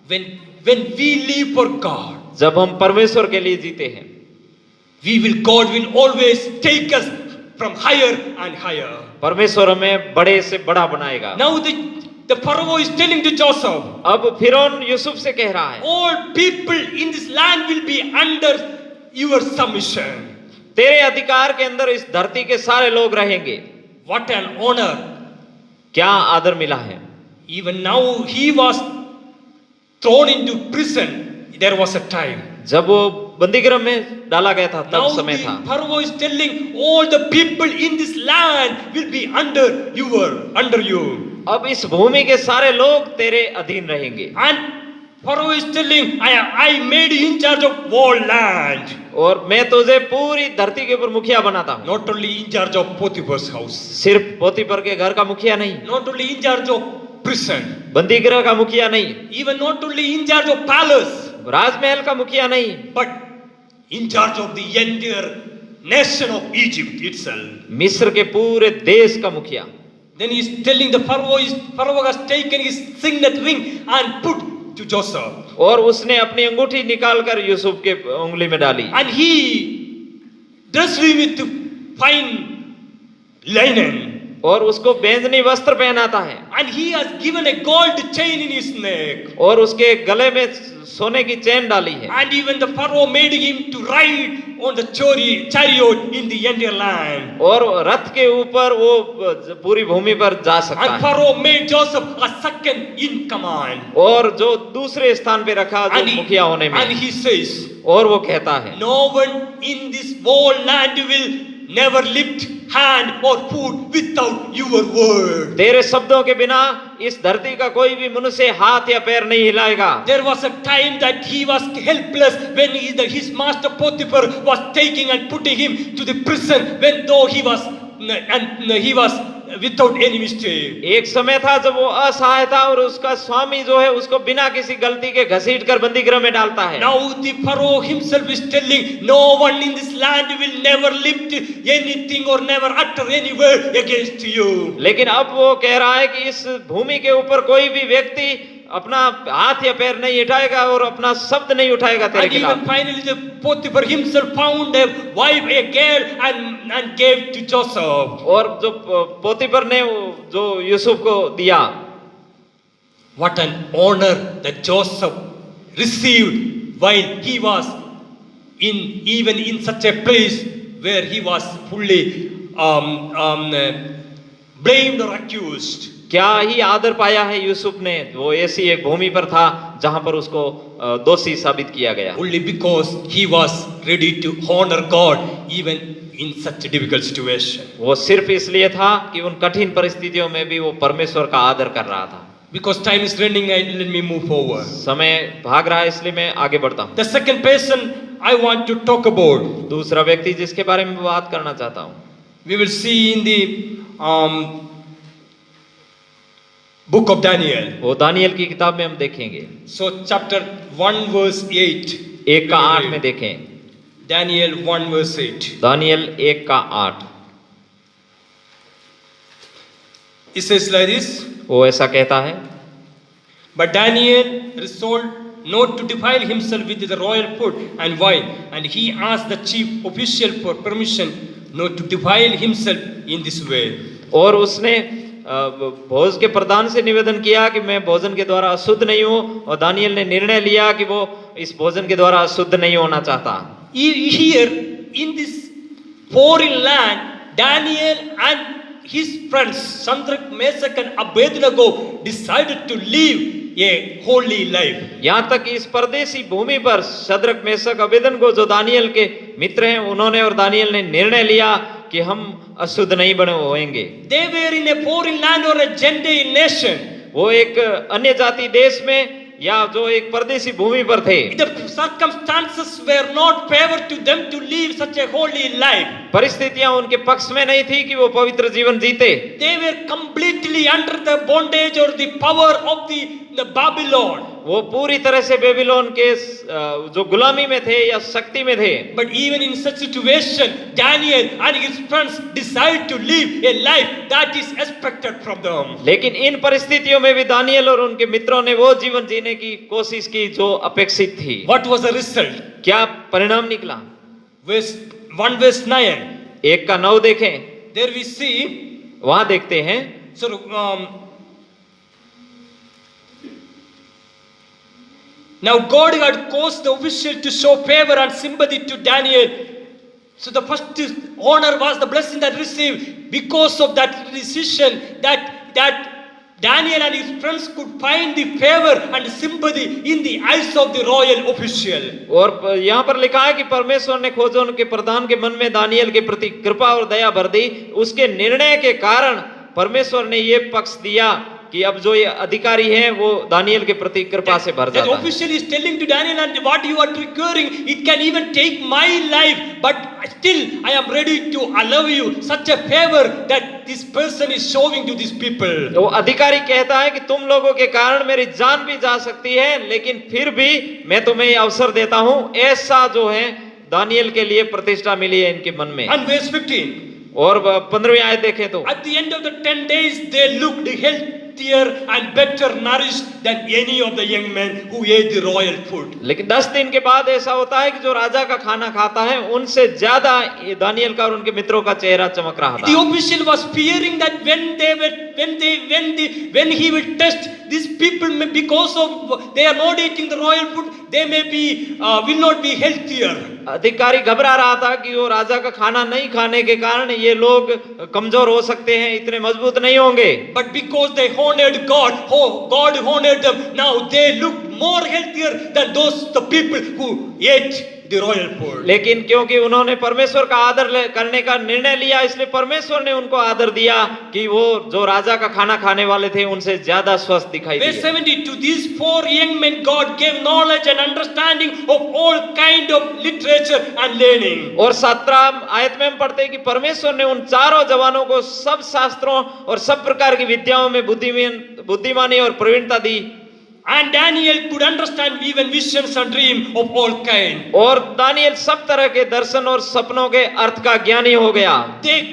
When we live for God, जब हम परमेश्वर के लिए जीते हैं, God will always take us from higher and higher. परमेश्वर हमें बड़े से बड़ा बनाएगा। Now the Pharaoh is telling to Joseph, अब फिरौन यूसुफ से कह रहा है, all people in this land will be under your submission. तेरे अधिकार के अंदर इस धरती के सारे लोग रहेंगे। What an honor. क्या आदर मिला है। Even now he was thrown into prison. There was a time. जब वो बंदीगृह में डाला गया था Now तब समय the था। Pharaoh is telling all the people in this land will be under you. अब इस भूमि के सारे लोग तेरे अधीन रहेंगे। And Pharaoh is telling, I made you in charge of whole land. और मैं तुझे पूरी धरती के ऊपर मुखिया बनाता हूँ। Not only in charge of Potiphar's house. सिर्फ पोतीपर के घर का मुखिया नहीं, Not only in charge of prison. बंदीगृह का मुखिया नहीं, Even not only in charge of palace. राजमहल का मुखिया नहीं, But in charge of the entire nation of Egypt itself. मिस्र के पूरे देश का मुखिया। Then he is telling the Pharaoh has taken his signet ring and put to Joseph. और उसने अपनी अंगूठी निकालकर यूसुफ के उंगली में डाली। And he dressed him with fine linen. और उसको बैंजनी वस्त्र पहनाता है। And he has given a gold chain in his neck. और उसके गले में सोने की चेन डाली है। And even the Pharaoh made him to ride on the chariot in the entire land. और रथ के ऊपर वो पूरी भूमि पर जा सकता And है। Pharaoh made Joseph a second in command. और जो दूसरे स्थान पे रखा जो मुखिया होने में। And he says, और वो कहता है, no one in this whole land will never lift hand or foot without your word. तेरे शब्दों के बिना इस धरती का कोई भी मनुष्य हाथ या पैर नहीं हिलाएगा। There was a time that he was helpless when his master Potiphar was taking and putting him to the prison when though he was without any mistake. एक समय था जब वो असहाय था और उसका स्वामी जो है उसको बिना किसी गलती के घसीट कर बंदीगृह में डालता है। Now the Pharaoh himself is telling, no one in this land will never lift anything or never utter any word against you. लेकिन अब वो कह रहा है कि इस भूमि के ऊपर कोई भी व्यक्ति अपना हाथ या पैर नहीं उठाएगा और अपना शब्द नहीं उठाएगा तेरे And खिलाफ। even finally the Potiphar himself found a wife, a girl, and gave to Joseph. और जो पोतीपर ने जो यूसुफ को दिया, What an honor that Joseph received while he was even in such a place where he was fully blamed or accused. क्या ही आदर पाया है यूसुफ ने। वो ऐसी एक भूमि पर था जहां पर उसको दोषी साबित किया गया। Only because he was ready to honor God even in such a difficult situation. वो सिर्फ इसलिए था कि उन कठिन परिस्थितियों में भी वो परमेश्वर का आदर कर रहा था। Because time is running, let me move forward. समय भाग रहा है इसलिए मैं आगे बढ़ता हूँ। The second person I want to talk about. दूसरा व्यक्ति जिसके बारे में बात करना चाहता हूँ, We will see in the book of Daniel. वो दानियल की किताब में हम देखेंगे। So chapter 1 verse 8. 1 का 8 में देखें। Daniel 1 verse 8. दानियल 1 का 8। It says like this. वो ऐसा कहता है, But Daniel resolved not to defile himself with the royal food and wine, and he asked the chief official for permission not to defile himself in this way. और उसने भोज के प्रधान से निवेदन किया कि मैं भोजन के द्वारा अशुद्ध नहीं हूँ, और दानियल ने निर्णय लिया कि वो इस भोजन के द्वारा अशुद्ध नहीं होना चाहता। Here in this foreign land, Daniel and his friends Shadrach, Meshach and Abednego decided to live a holy life. यहाँ तक कि इस परदेशी भूमि पर शद्रक, मेशक, अबेदनगो जो दानियल के मित्र हैं, उन्होंने और दानियल ने निर्णय लिया कि हम अशुद्ध नहीं बने होएंगे। They were in a foreign land or a Gentile nation. वो एक अन्य जाति देश में या जो एक परदेशी भूमि पर थे। The circumstances were not favor to them to live such a holy life. परिस्थितियां उनके पक्ष में नहीं थी कि वो पवित्र जीवन जीते। They were completely under the bondage or the power of the Babylon. वो पूरी तरह से बेबीलोन के जो गुलामी में थे या शक्ति में थे। But even in such situation, Daniel and his friends decide to live a life that is expected from them. लेकिन इन परिस्थितियों में भी दानियल और उनके मित्रों ने वो जीवन जीने की कोशिश की जो अपेक्षित थी। What was the result? क्या परिणाम निकला? Verse 1 verse 9. 1:9 देखें। There we see. वहां देखते हैं। So now God had caused the official to show favor and sympathy to Daniel. So the first honor was the blessing that received because of that decision that Daniel and his friends could find the favor and sympathy in the eyes of the royal official. और यहाँ पर लिखा है कि परमेश्वर ने खोजो उनके प्रधान के मन में दानियल के प्रति कृपा और दया भर दी। उसके निर्णय के कारण परमेश्वर ने ये पक्ष दिया कि अब जो ये अधिकारी है वो दानियल के प्रति कृपा से भर जाता है। That official is telling to Daniel, and what you are requiring, it can even take my life, but still I am ready to allow you such a favor that this person is showing to these people. वो अधिकारी कहता है कि तुम लोगों के कारण मेरी जान भी जा सकती है, लेकिन फिर भी मैं तुम्हें ये अवसर देता हूँ। ऐसा जो है दानियल के लिए प्रतिष्ठा मिली है इनके मन में। And verse 15. और 15वीं आयत देखें तो At the end of the 10 days, they looked healthier and better nourished than any of the young men who ate the royal food. लेकिन 10 दिन के बाद ऐसा होता है कि जो राजा का खाना खाता है उनसे ज्यादा दानियल का और उनके मित्रों का चेहरा चमक रहा The था। official was fearing that when he will test these people, because of they are not eating the royal food, they may be will not be healthier. अधिकारी घबरा रहा था कि वो राजा का खाना नहीं खाने के कारण ये लोग कमजोर हो सकते हैं, इतने मजबूत नहीं होंगे। But because they honored God, God honored them. Now they look more healthier than the people who ate the royal food. लेकिन क्योंकि उन्होंने परमेश्वर का आदर करने का निर्णय लिया, इसलिए परमेश्वर ने उनको आदर दिया कि वो जो राजा का खाना खाने वाले थे उनसे ज्यादा स्वस्थ दिखाई Verse दिए। 70, to these 4 young men God gave knowledge and understanding of all kind of literature and learning. और 17 आयत में हम पढ़ते हैं कि परमेश्वर ने उन चारों जवानों को सब शास्त्रों और सब प्रकार की विद्याओं में बुद्धिमानी और प्रवीणता दी। And Daniel could understand even visions and dream of all kind. और दानियल सब तरह के दर्शन और सपनों के अर्थ का ज्ञानी हो गया।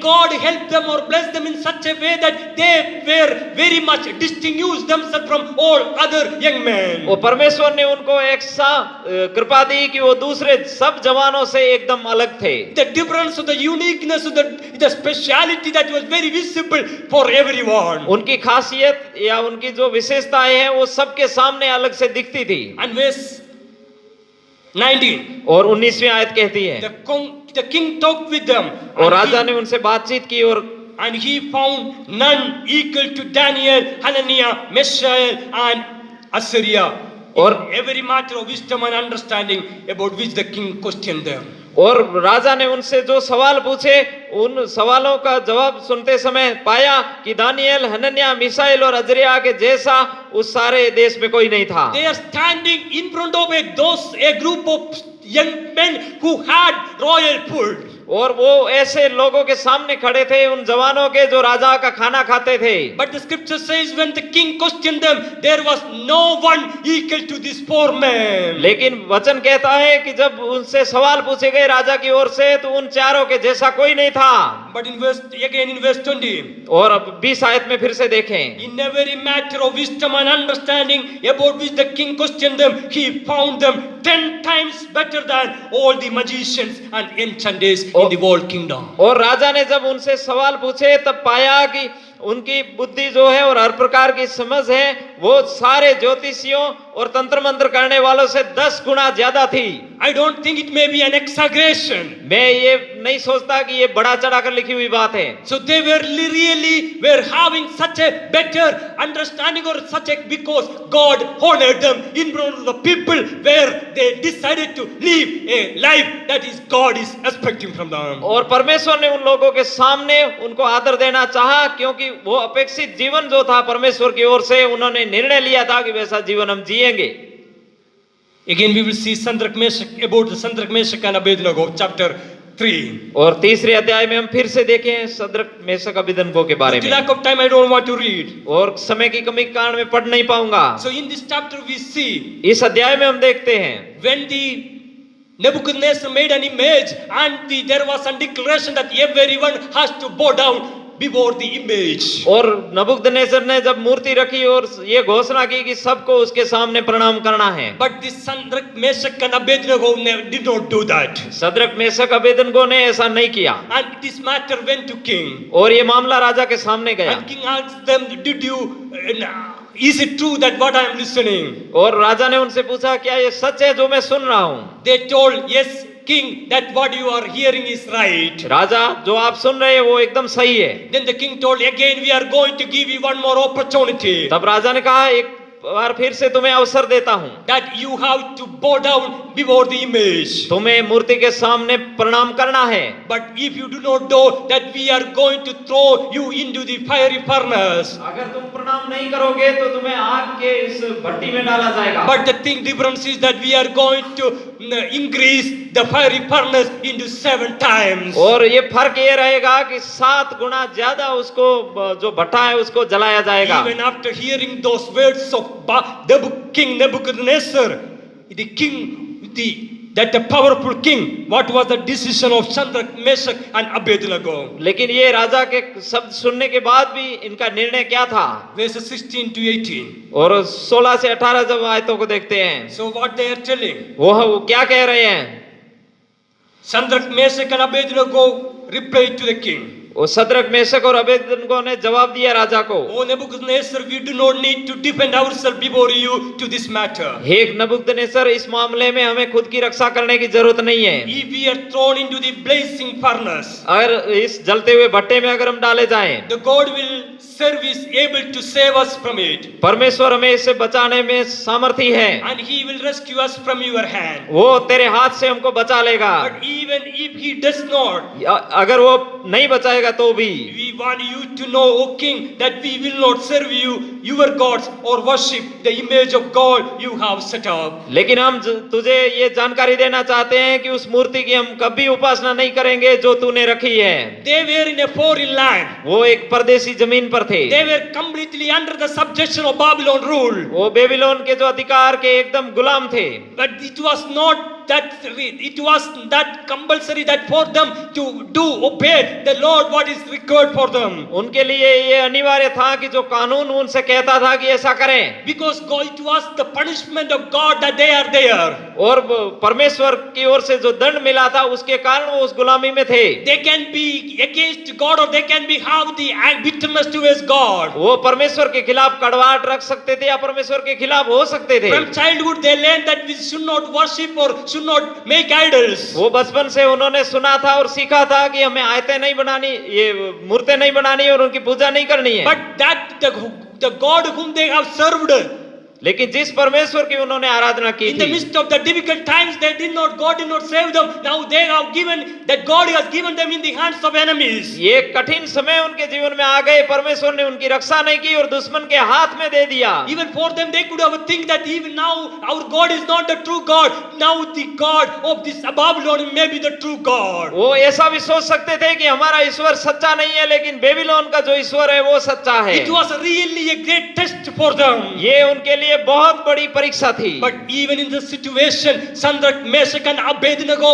God helped them or blessed them in such a way that they were very much distinguished themselves from all other young men. वो परमेश्वर ने उनको एक सा कृपा दी कि वो दूसरे सब जवानों से एकदम अलग थे। The difference of the uniqueness of the speciality that was very visible for everyone. उनकी खासियत या उनकी जो विशेषताएं हैं वो सबके सामने अलग से दिखती थी। And verse 19. और 19वीं आयत कहती है The king talked with them. और राजा ने उनसे बातचीत की और And he found none equal to Daniel, Hananiah, Mishael and Assyria. और Every matter of wisdom and understanding about which the king questioned them. और राजा ने उनसे जो सवाल पूछे उन सवालों का जवाब सुनते समय पाया कि दानियल, हनन्याह, मिशाएल और अजरिया के जैसा उस सारे देश में कोई नहीं था। They are standing in front of a group of young men who had royal food. और वो ऐसे लोगों के सामने खड़े थे, उन जवानों के जो राजा का खाना खाते थे। But the scripture says when the king questioned them, there was no one equal to this poor man. लेकिन वचन कहता है कि जब उनसे सवाल पूछे गए राजा की ओर से तो उन चारों के जैसा कोई नहीं था। But in verse 20, और अब 20 आयत में फिर से देखें, in every matter of wisdom and understanding about which the king questioned them, he found them 10 times better than all the magicians and enchanters in the world kingdom. और राजा ने जब उनसे सवाल पूछे तब पाया कि उनकी बुद्धि जो है और हर प्रकार की समझ है वो सारे ज्योतिषियों और तंत्र मंत्र करने वालों से 10 गुना ज्यादा थी। I don't think it may be an exaggeration. मैं ये नहीं सोचता कि ये बड़ा चढ़ाकर लिखी हुई बात है। So they were really were having such a better understanding or such a because God honored them in front of the people where they decided to live a life that is God is expecting from them. और परमेश्वर ने उन लोगों के सामने उनको आदर देना चाहा क्योंकि वो अपेक्षित जीवन जो था परमेश्वर की ओर से उन्होंने निर्णय लिया था कि वैसा जीवन हम जिएंगे। Again we will see Shadrach, Meshach, about the Shadrach, Meshach and Abednego, chapter 3. और तीसरे अध्याय में हम फिर से देखें सद्रक मेशक अबेदनगो के बारे With में। lack of time I don't want to read. और समय की कमी के कारण मैं पढ़ नहीं पाऊंगा। So in this chapter we see इस अध्याय में हम देखते हैं when the Nebuchadnezzar made an image and there was a declaration that everyone has to bow down before the image. और नबूकदनेस्सर ने जब मूर्ति रखी और ये घोषणा की कि सबको उसके सामने प्रणाम करना है। But this Shadrach, Meshach and Abednego did not do that. सद्रक Meshach Abednego ने ऐसा नहीं किया And this matter went to king. और ये मामला राजा के सामने गया। And king asked them, is it true that what I am listening? और राजा ने उनसे पूछा क्या ये सच है जो मैं सुन रहा हूँ? They told, yes, king, that what you are hearing is right. राजा जो आप सुन रहे हैं वो एकदम सही है। Then the king told, again we are going to give you one more opportunity. तब राजा ने कहा एक बार फिर से तुम्हें अवसर देता हूँ। That you have to bow down before the image. तुम्हें मूर्ति के सामने प्रणाम करना है। But if you do not do that, we are going to throw you into the fiery furnace. अगर तुम प्रणाम नहीं करोगे तो तुम्हें आग के इस भट्टी में डाला जाएगा। But the thing difference is that we are going to increase the fiery furnace into 7 times. और ये फर्क ये रहेगा कि 7 गुना ज्यादा उसको जो भट्टा है उसको जलाया जाएगा। Even after hearing those words of King Nebuchadnezzar, the king, the powerful king, what was the decision of Shadrach, Meshach and Abednego? लेकिन ये राजा के शब्द सुनने के बाद भी इनका निर्णय क्या था? Verses 16 to 18. और 16 से 18 जब आयतों को देखते हैं So what they are telling? वो क्या कह रहे हैं? Shadrach, Meshach and Abednego replied to the king. वो सद्रक मेशक और अबेदनगो ने जवाब दिया राजा को, O Nebuchadnezzar, we do not need to defend ourselves before you to this matter. हे नबूकदनेस्सर इस मामले में हमें खुद की रक्षा करने की जरूरत नहीं है। If we are thrown into the blazing furnace, अगर इस जलते हुए भट्टे में अगर हम डाले जाएं, the God will serve is able to save us from it. परमेश्वर हमें इससे बचाने में सामर्थी है। And he will rescue us from your hand. वो तेरे हाथ से हमको बचा लेगा। But even if he does not, अगर वो नहीं बचाएगा तो भी we want you to know, O king, that we will not serve you, your gods, or worship the image of God you have set up. लेकिन हम तुझे ये जानकारी देना चाहते हैं कि उस मूर्ति की हम कभी उपासना नहीं करेंगे जो तूने रखी है। They were in a foreign land. वो एक परदेशी जमीन पर थे। They were completely under the subjection of Babylon rule. वो बेबीलोन के जो अधिकार के एकदम गुलाम थे। But it was not that compulsory that for them to do obey the Lord what is required for them. उनके लिए ये अनिवार्य था कि जो कानून उनसे कहता था कि ऐसा करें। Because God, it was the punishment of God that they are there. और परमेश्वर की ओर से जो दंड मिला था उसके कारण वो उस गुलामी में थे। They can be against God or they can be have the bitterness towards God. वो परमेश्वर के खिलाफ कड़वाहट रख सकते थे या परमेश्वर के खिलाफ हो सकते थे। From childhood they learned that we should not worship or should not make idols. वो बचपन से उन्होंने सुना था और सीखा था कि हमें आयतें नहीं बनानी, ये मूर्तें नहीं बनानी और उनकी पूजा नहीं करनी है। But that the God whom they have served, लेकिन जिस परमेश्वर की उन्होंने आराधना की in the थी, midst of the difficult times, God did not save them. Now they have given that God has given them in the hands of enemies. ये कठिन समय उनके जीवन में आ गए, परमेश्वर ने उनकी रक्षा नहीं की और दुश्मन के हाथ में दे दिया। Even for them, they could have think that even now our God is not the true God. Now the God of this Babylon may be the true God. वो ऐसा भी सोच सकते थे कि हमारा ईश्वर सच्चा नहीं है, लेकिन बेबीलोन का जो ईश्वर है वो सच्चा है। It was really a great test for them. ये उनके लिए बहुत बड़ी परीक्षा थी। But even in this situation, Shadrach, Meshach and Abednego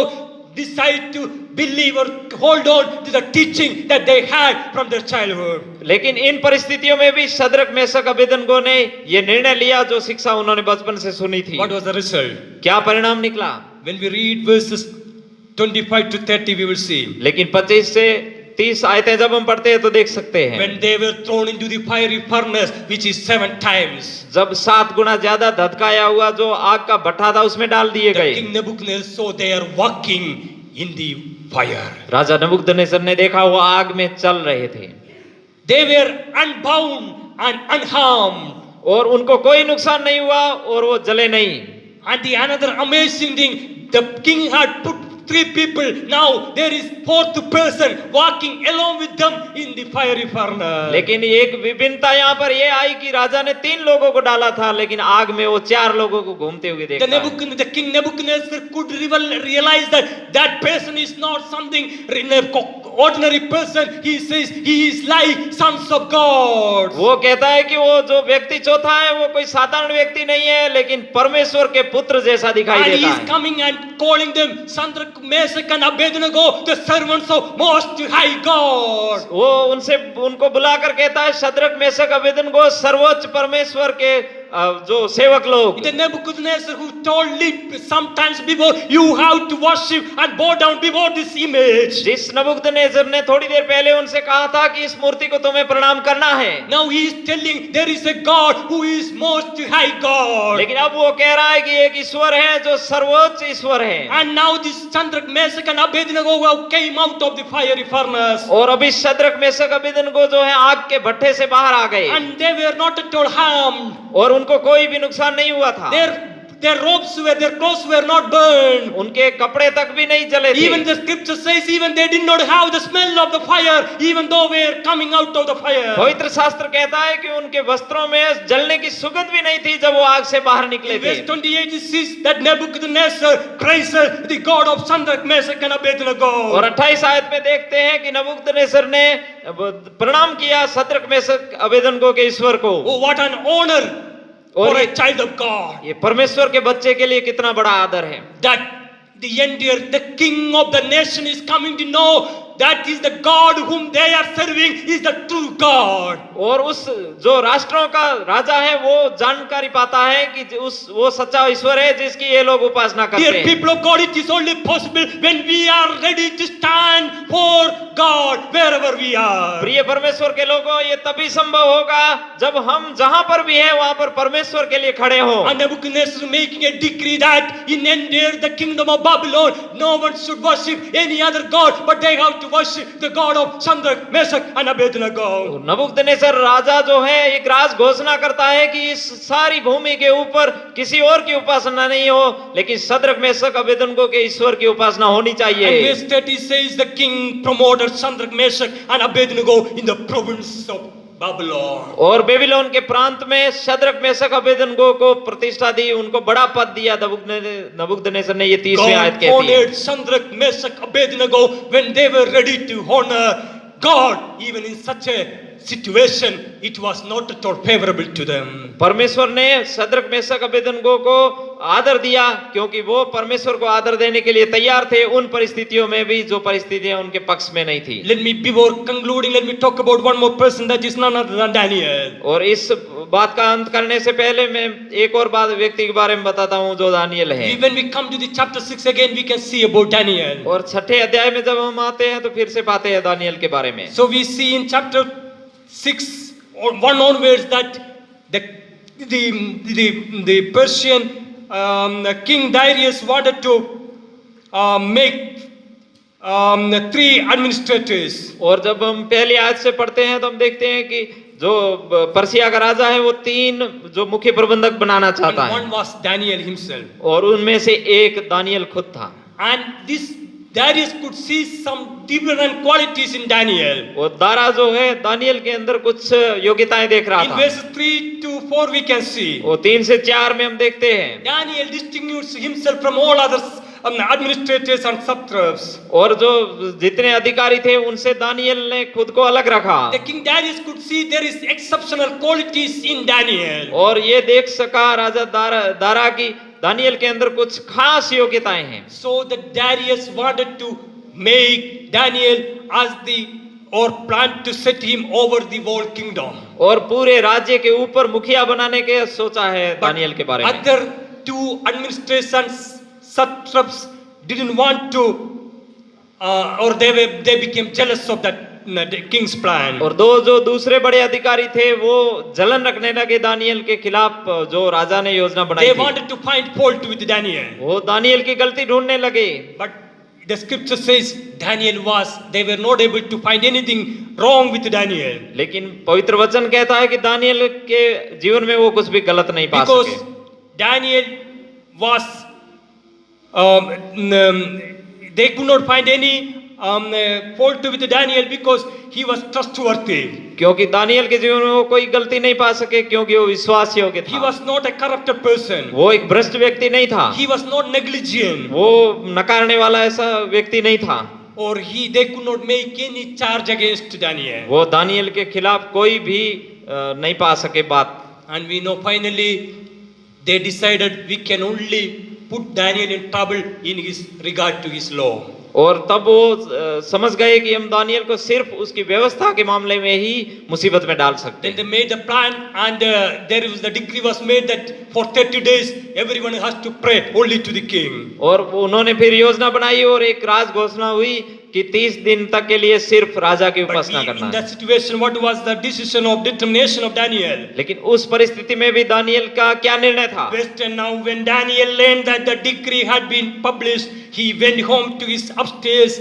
decide to believe or hold on to the teaching that they had from their childhood. लेकिन इन परिस्थितियों में भी सद्रक मेशक अबेदनगो ने ये निर्णय लिया जो शिक्षा उन्होंने बचपन से सुनी थी। What was the result? क्या परिणाम निकला? When we read verses 25 to 30, we will see. लेकिन 25 से 30 आयतें जब हम पढ़ते हैं तो देख सकते हैं when they were thrown into the fiery furnace, which is 7 times. जब 7 गुना ज्यादा धधकाया हुआ जो आग का भट्ठा था उसमें डाल दिए The गए। king Nebuchadnezzar saw they are walking in the fire. राजा नबूकदनेस्सर ने देखा वो आग में चल रहे थे They were unbound and unharmed. और उनको कोई नुकसान नहीं हुआ और वो जले नहीं। And the another amazing thing, the king had put 3 people. Now there is 4th person walking along with them in the fiery furnace. लेकिन एक विभिन्नता यहाँ पर ये आई कि राजा ने 3 लोगों को डाला था लेकिन आग में वो 4 लोगों को घूमते हुए देखा। The king Nebuchadnezzar could realize that that person is not something ordinary person. He says he is like sons of God. वो कहता है कि वो जो व्यक्ति चौथा है वो कोई साधारण व्यक्ति नहीं है लेकिन परमेश्वर के पुत्र जैसा दिखाई And he देता is है। coming and calling them Shadrach, Meshach and Abednego, the servants of Most High God. वो उनसे उनको बुलाकर कहता है शद्रक मेशक अबेदनगो सर्वोच्च परमेश्वर के जो सेवक लोग। The Nebuchadnezzar who told me sometimes before, you have to worship and bow down before this image. जिस नबूकदनेस्सर ने थोड़ी देर पहले उनसे कहा था कि इस मूर्ति को तुम्हें प्रणाम करना है। Now he is telling there is a God who is Most High God. लेकिन अब वो कह रहा है कि एक ईश्वर है जो सर्वोच्च ईश्वर है। And now this Shadrach, Meshach and Abednego came out of the fiery furnace. और अभी शद्रक मेशक अबेदनगो जो है आग के भट्ठे से बाहर आ गए And they were not at all harmed. और उनको कोई भी नुकसान नहीं हुआ था। Their clothes were not burned. उनके कपड़े तक भी नहीं जले थे। Even the scripture says even they did not have the smell of the fire, even though they were coming out of the fire. पवित्र शास्त्र कहता है कि उनके वस्त्रों में जलने की सुगंध भी नहीं थी जब वो आग से बाहर निकले In थे। verse 28 it says that Nebuchadnezzar praises the God of Shadrach, Meshach and Abednego. और 28 आयत में देखते हैं कि नबूकदनेस्सर ने प्रणाम किया शद्रक मेशक अबेदनगो के ईश्वर को। Oh, what an honor for और a child of God. ये परमेश्वर के बच्चे के लिए कितना बड़ा आदर है। That the king of the nation is coming to know that is the God whom they are serving is the true God. और उस जो राष्ट्रों का राजा है वो जानकारी पाता है कि वो सच्चा ईश्वर है जिसकी ये लोग उपासना करते Dear हैं। people of God, it is only possible when we are ready to stand for God wherever we are. प्रिय परमेश्वर के लोगों ये तभी संभव होगा जब हम जहां पर भी हैं वहां पर परमेश्वर के लिए खड़े हों। And Nebuchadnezzar making a decree that in entire the kingdom of Babylon no one should worship any other God but they have to worship the God of Shadrach, Meshach and Abednego. नबूकदनेस्सर राजा जो है एक राज घोषणा करता है कि इस सारी भूमि के ऊपर किसी और की उपासना नहीं हो लेकिन शद्रक मेशक अबेदनगो के ईश्वर की उपासना होनी And चाहिए। verse 30 says the king promoted Shadrach, Meshach and Abednego in the province of Babylon. और बेबीलोन के प्रांत में शद्रक मेशक अबेदनगो को प्रतिष्ठा दी उनको बड़ा पद दिया। नबूकदनेस्सर ने ये 30वीं आयत God कहती है। honored Shadrach, Meshach, Abednego when they were ready to honor God. Even in such a situation, it was not at all favorable to them. परमेश्वर ने शद्रक मेशक अबेदनगो को आदर दिया क्योंकि वो परमेश्वर को आदर देने के लिए तैयार थे उन परिस्थितियों में भी जो परिस्थितियां उनके पक्ष में नहीं थी। Before concluding, let me talk about one more person that is none other than Daniel. और इस बात का अंत करने से पहले मैं एक और बात व्यक्ति के बारे में बताता हूँ जो दानियल है। When we come to the chapter 6 again, we can see about Daniel. और 6ठे अध्याय में जब हम आते हैं तो फिर से पाते हैं दानियल के बारे में। So we see in chapter 6 or 1 onwards that the Persian King Darius wanted to make 3 administrators. और जब हम पहली आयत से पढ़ते हैं तो हम देखते हैं कि जो पर्सिया का राजा है वो 3 जो मुख्य प्रबंधक बनाना And चाहता है one was Daniel himself. और उनमें से एक दानियल खुद था। And this Darius could see some different qualities in Daniel. वो दारा जो है दानियल के अंदर कुछ योग्यताएं देख रहा In था। verses 3 to 4 we can see वो 3 से 4 में हम देखते हैं Daniel distinguished himself from all other administrators and satraps. और जो जितने अधिकारी थे उनसे दानियल ने खुद को अलग रखा। The king Darius could see there is exceptional qualities in Daniel. और ये देख सका राजा दारा की दानियल के अंदर कुछ खास योग्यताएं हैं। So that Darius wanted to make Daniel as or planned to set him over the whole kingdom. और पूरे राज्य के ऊपर मुखिया बनाने के सोचा है दानियल के बारे में। Other 2 administrations satraps didn't want to or they became jealous of that the king's plan. और दो जो दूसरे बड़े अधिकारी थे वो जलन रखने लगे दानियल के खिलाफ जो राजा ने योजना बनाई They थी। wanted to find fault with Daniel. वो दानियल की गलती ढूंढने लगे, But the scripture says they were not able to find anything wrong with Daniel. लेकिन पवित्र वचन कहता है कि दानियल के जीवन में वो कुछ भी गलत नहीं पा Because सके, Daniel was, they could not find any fault with Daniel because he was trustworthy. क्योंकि दानियल के जीवन में वो कोई गलती नहीं पा सके क्योंकि वो विश्वास योग्य He था। was not a corrupted person. वो एक भ्रष्ट व्यक्ति नहीं था, He was not negligent. वो नकारने वाला ऐसा व्यक्ति नहीं था। Or they could not make any charge against Daniel. वो दानियल के खिलाफ कोई भी नहीं पा सके बात। And we know finally they decided we can only put Daniel in trouble in his regard to his law. और तब वो समझ गए कि हम दानियल को सिर्फ उसकी व्यवस्था के मामले में ही मुसीबत में डाल सकते Then हैं। they made the plan, and the decree was made that for 30 days everyone has to pray only to the king. और उन्होंने फिर योजना बनाई और एक राज घोषणा हुई कि 30 दिन तक के लिए सिर्फ राजा की But उपासना in करना है। that situation, what was the decision of determination of Daniel? लेकिन उस परिस्थिति में भी दानियल का क्या निर्णय था? Western now, when Daniel learned that the decree had been published, he went home to his upstairs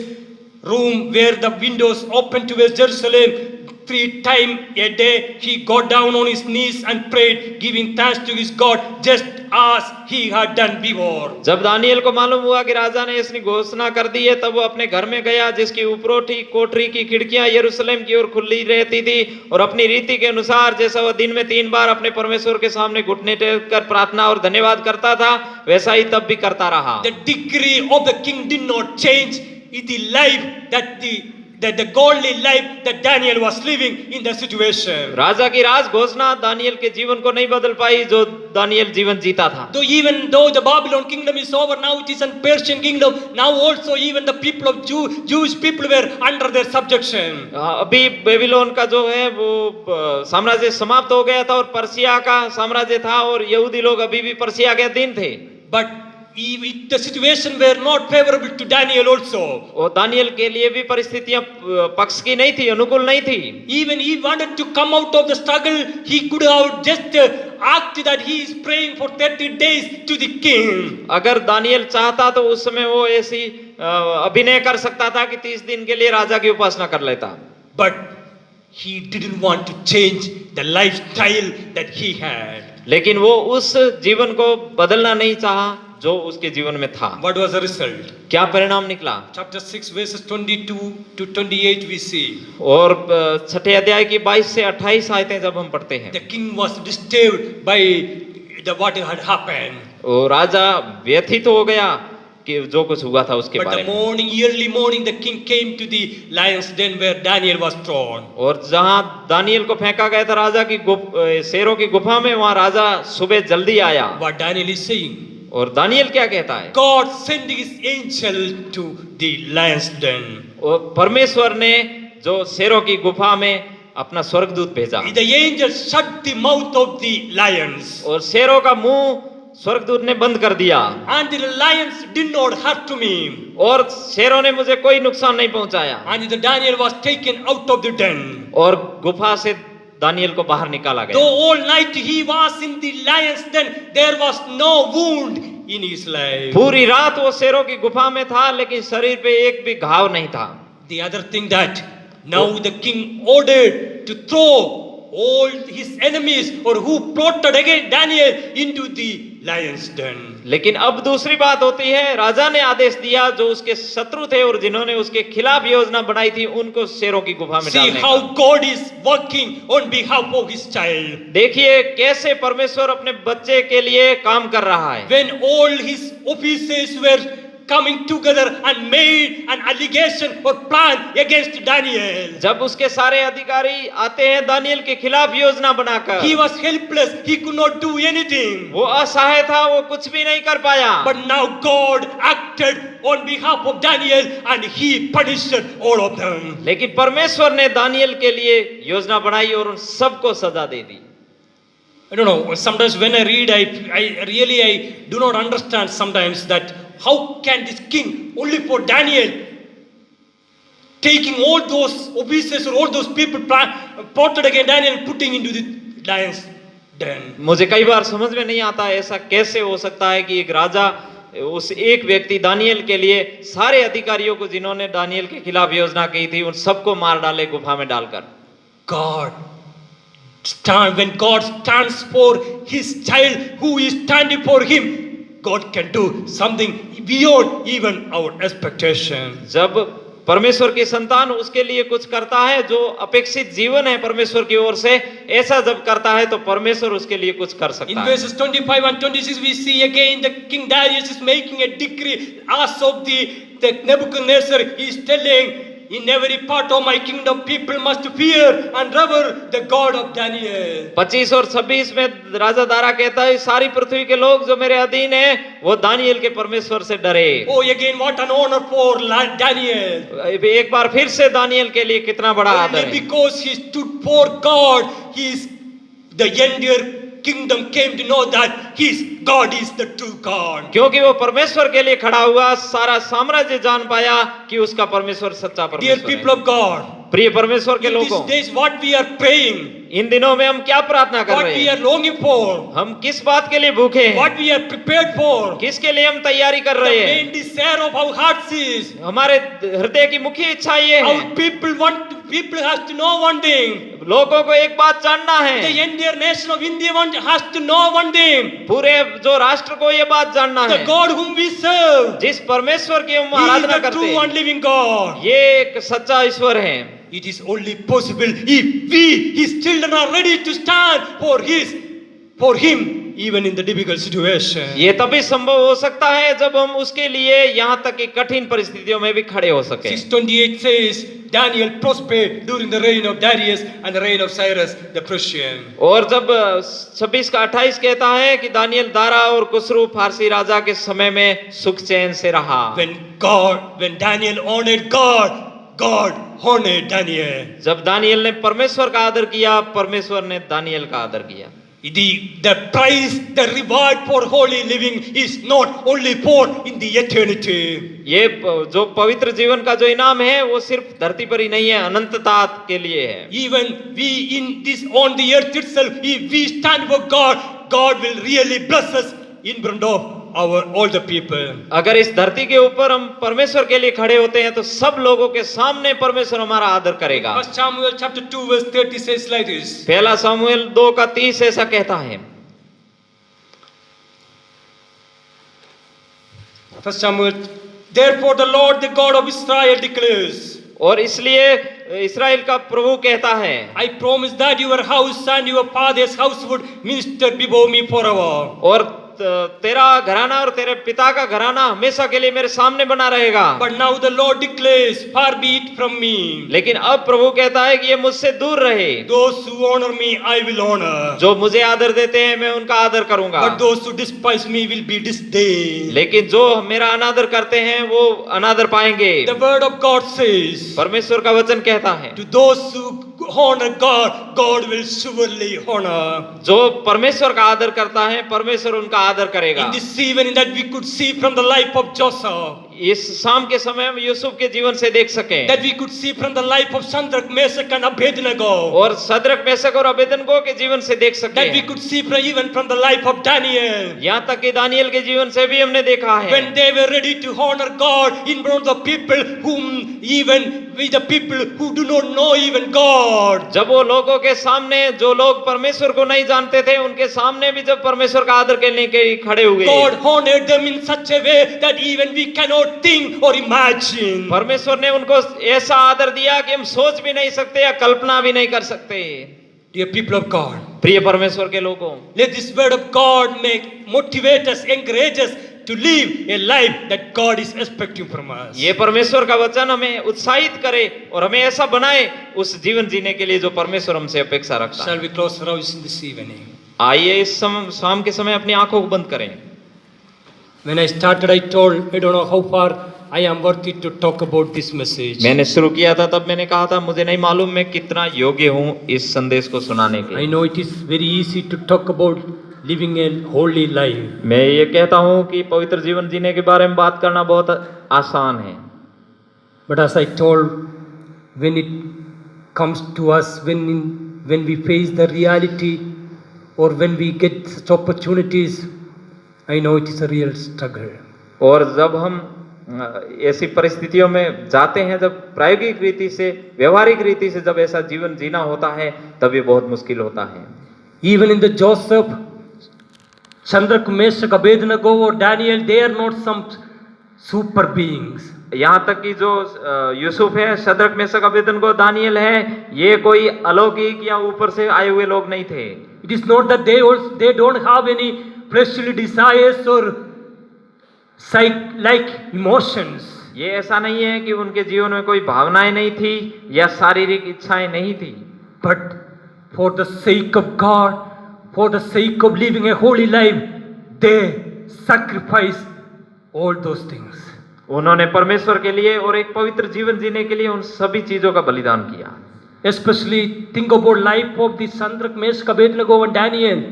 room where the windows opened towards Jerusalem. 3 times a day he got down on his knees and prayed, giving thanks to his God, just as he had done before. जब Daniel को मालूम हुआ कि राजा ने इसकी घोषणा कर दी है, तब वो अपने घर में गया जिसकी उपरोठी कोठरी की खिड़कियां यरूशलेम की ओर खुली रहती थी, और अपनी रीति के अनुसार जैसा वह दिन में 3 बार अपने परमेश्वर के सामने घुटने टेक कर प्रार्थना और धन्यवाद करता था, वैसा ही तब भी करता रहा। The decree of the king did not change. It the life that the godly life that Daniel was living in the situation. राजा की राज घोषणा दानियल के जीवन को नहीं बदल पाई जो दानियल जीवन जीता था। Even though the Babylon kingdom is over, now it is a Persian kingdom. Now also even the people of Jewish people were under their subjection. अभी बेबीलोन का जो है वो साम्राज्य समाप्त हो गया था और पर्सिया का साम्राज्य था, और यहूदी लोग अभी भी पर्सिया के अधीन थे। But the situation were not favorable to Daniel also. और दानियल के लिए भी परिस्थितियां पक्ष की नहीं थी, अनुकूल नहीं थी। Even he wanted to come out of the struggle, he could have just asked that he is praying for 30 days to the king. अगर दानियल चाहता तो उस समय वो ऐसी अभिनय कर सकता था कि 30 दिन के लिए राजा की उपासना कर लेता। But he didn't want to change the lifestyle that he had. लेकिन वो उस जीवन को बदलना नहीं चाहा जो उसके जीवन में था। What was the result? क्या परिणाम निकला? Chapter 6 verses 22 to 28 we see. और 6 अध्याय की 22 से 28 आयतें जब हम पढ़ते हैं, The king was disturbed by what had happened. और राजा व्यथित हो गया कि जो कुछ हुआ था उसके But बारे the में। early morning, the king came to the lion's den where Daniel was thrown. और जहां दानियल को फेंका गया था राजा की शेरों की गुफा में, वहां राजा सुबह जल्दी आया। What Daniel is saying? और दानियल क्या कहता है? God sent his angel to the lion's den. और परमेश्वर ने जो शेरों की गुफा में अपना स्वर्गदूत भेजा, The angel shut the mouth of the lions. और शेरों का मुंह स्वर्गदूत ने बंद कर दिया, And the lions did not hurt to me. और शेरों ने मुझे कोई नुकसान नहीं पहुंचाया। And the Daniel was taken out of the den. और गुफा से दानियल को बाहर निकाला गया। Though all night he was in the lion's den, there was no wound in his life. पूरी रात वो शेरों की गुफा में था, लेकिन शरीर पे एक भी घाव नहीं था। The other thing that now the king ordered to throw all his enemies or who plotted against Daniel into the lion's den. लेकिन अब दूसरी बात होती है, राजा ने आदेश दिया जो उसके शत्रु थे और जिन्होंने उसके खिलाफ योजना बनाई थी उनको शेरों की गुफा में See डालने how का। God is working on behalf of his child. देखिए कैसे परमेश्वर अपने बच्चे के लिए काम कर रहा है। When all his officers were coming together and made an allegation or plan against Daniel. जब उसके सारे अधिकारी आते हैं दानियल के खिलाफ योजना बनाकर, He was helpless. He could not do anything. वो असहाय था, वो कुछ भी नहीं कर पाया। But now God acted on behalf of Daniel and he punished all of them. लेकिन परमेश्वर ने दानियल के लिए योजना बनाई और उन सबको सजा दे दी। I don't know, sometimes when I read, I do not understand sometimes that how can this king only for Daniel taking all those officers or all those people plotted against Daniel and putting into the lion's den. मुझे कई बार समझ में नहीं आता ऐसा कैसे हो सकता है कि एक राजा उस एक व्यक्ति दानियल के लिए सारे अधिकारियों को जिन्होंने दानियल के खिलाफ योजना की थी उन सबको मार डाले गुफा में डालकर। When God stands for his child who is standing for him, God can do something beyond even our expectation. जब परमेश्वर की संतान उसके लिए कुछ करता है जो अपेक्षित जीवन है परमेश्वर की ओर से, ऐसा जब करता है तो परमेश्वर उसके लिए कुछ कर सकता In है। verses 25 and 26 we see again the King Darius is making a decree as of the Nebuchadnezzar. He is telling, in every part of my kingdom people must fear and revere the God of Daniel. 25 और 26 में राजा दारा कहता है सारी पृथ्वी के लोग जो मेरे अधीन हैं वो दानियल के परमेश्वर से डरे। Oh, again what an honor for Daniel. एक बार फिर से दानियल के लिए कितना बड़ा आदर Only है। because he stood for God, the entire kingdom came to know that his God is the true God. क्योंकि वो परमेश्वर के लिए खड़ा हुआ, सारा साम्राज्य जान पाया कि उसका परमेश्वर सच्चा Dear परमेश्वर people है। of God, प्रिय परमेश्वर के in these लोगों, days what we are praying, इन दिनों में हम क्या प्रार्थना कर what रहे we हैं? are longing for, हम किस बात के लिए भूखे हैं? what we are prepared for, किसके लिए हम तैयारी कर the रहे हैं? main desire of our hearts is, हमारे हृदय की मुख्य इच्छा ये है, our people has to know one thing. लोगों को एक बात जानना The है, entire nation of India has to know one thing. पूरे जो राष्ट्र को ये बात जानना The है, God whom we serve, जिस परमेश्वर की हम He is आराधना the करते true and हैं, living God. ये एक सच्चा ईश्वर है। It is only possible if we, His children, are ready to stand for Him, even in the difficult situation. ये तभी संभव हो सकता है जब हम उसके लिए यहाँ तक कि कठिन परिस्थितियों में भी खड़े हो सके। 628 says, Daniel prospered during the reign of Darius and the reign of Cyrus the Persian. और जब 26 का 28 कहता है कि दानियल दारा और कुसरू फारसी राजा के समय में सुख चैन से रहा। When Daniel honored God, God honored Daniel. जब दानियल ने परमेश्वर का आदर किया, परमेश्वर ने दानियल का आदर किया। The price, the reward for holy living is not only for in the eternity. ये जो पवित्र जीवन का जो इनाम है वो सिर्फ धरती पर ही नहीं है, अनंतता के लिए है। Even we on the earth itself, if we stand for God, God will really bless us in front of all the people. अगर इस धरती के ऊपर हम परमेश्वर के लिए खड़े होते हैं तो सब लोगों के सामने परमेश्वर हमारा आदर करेगा। 1 Samuel chapter 2 verse 30 says like this. पहला सामुएल 2 का 30 ऐसा कहता है। 1 Samuel, therefore the Lord the God of Israel declares, और इसलिए इस्राएल का प्रभु कहता है, I promise that your house and your father's house would minister before me forever. और तेरा घराना और तेरे पिता का घराना हमेशा के लिए मेरे सामने बना रहेगा। But now the Lord declares, far be it from me. लेकिन अब प्रभु कहता है कि ये मुझसे दूर रहे। Those who honor me, I will honor. जो मुझे आदर देते हैं मैं उनका आदर करूंगा। But those who despise me will be disdained. लेकिन जो मेरा अनादर करते हैं वो अनादर पाएंगे। The word of God says, परमेश्वर का वचन कहता है, to those who honor God, God will surely honor. जो परमेश्वर का आदर करता है परमेश्वर उनका आदर करेगा। In this evening that we could see from the life of Joseph, इस शाम के समय हम यूसुफ के जीवन से देख सकें, that we could see from the life of Shadrach, Meshach and Abednego, और सदरक मेशक और अबेदनगो के जीवन से देख that we सकें, could see even from the life of Daniel, यहाँ तक कि दानियल के जीवन से भी हमने देखा है। when they were ready to honor God in front of the people with the people who do not know even God. जब वो लोगों के सामने जो लोग परमेश्वर को नहीं जानते थे उनके सामने भी जब परमेश्वर का आदर करने के लिए खड़े हुए, God honored them in such a way that even we cannot think or imagine. परमेश्वर ने उनको ऐसा आदर दिया कि हम सोच भी नहीं सकते या कल्पना भी नहीं कर सकते। Dear people of God, प्रिय परमेश्वर के लोगों, let this word of God motivate us, encourage us to live a life that God is expecting from us. ये परमेश्वर का वचन हमें उत्साहित करे और हमें ऐसा बनाए उस जीवन जीने के लिए जो परमेश्वर हमसे अपेक्षा रखता है। Shall we close our eyes in this evening? आइए इस शाम के समय अपनी आंखों को बंद करें। When I started, I told, I don't know how far I am worthy to talk about this message. मैंने शुरू किया था तब मैंने कहा था मुझे नहीं मालूम मैं कितना योग्य हूँ इस संदेश को सुनाने के। I know it is very easy to talk about living a holy life. मैं ये कहता हूँ कि पवित्र जीवन जीने के बारे में बात करना बहुत आसान है। But as I told, when it comes to us, when we face the reality, or when we get such opportunities, I know it is a real struggle. और जब हम ऐसी परिस्थितियों में जाते हैं, जब प्रायोगिक रीति से, व्यवहारिक रीति से जब ऐसा जीवन जीना होता है, तब ये बहुत मुश्किल होता है. Even in the Joseph, Shadrach, Meshach, Abednego or Daniel, they are not some super beings. यहाँ तक कि जो यूसुफ है, शद्रक, मेशक, अबेदनगो, दानियल है, ये कोई अलौकिक या ऊपर से आए हुए लोग नहीं थे. It is not that they don't have any fleshly desires or like emotions. ये ऐसा नहीं है कि उनके जीवन में कोई भावनाएं नहीं थी या शारीरिक इच्छाएं नहीं थी. But for the sake of God, for the sake of living a holy life, they sacrifice all those things. उन्होंने परमेश्वर के लिए और एक पवित्र जीवन जीने के लिए उन सभी चीजों का बलिदान किया. Especially think about life of the Shadrach, Meshach, Abednego and Daniel.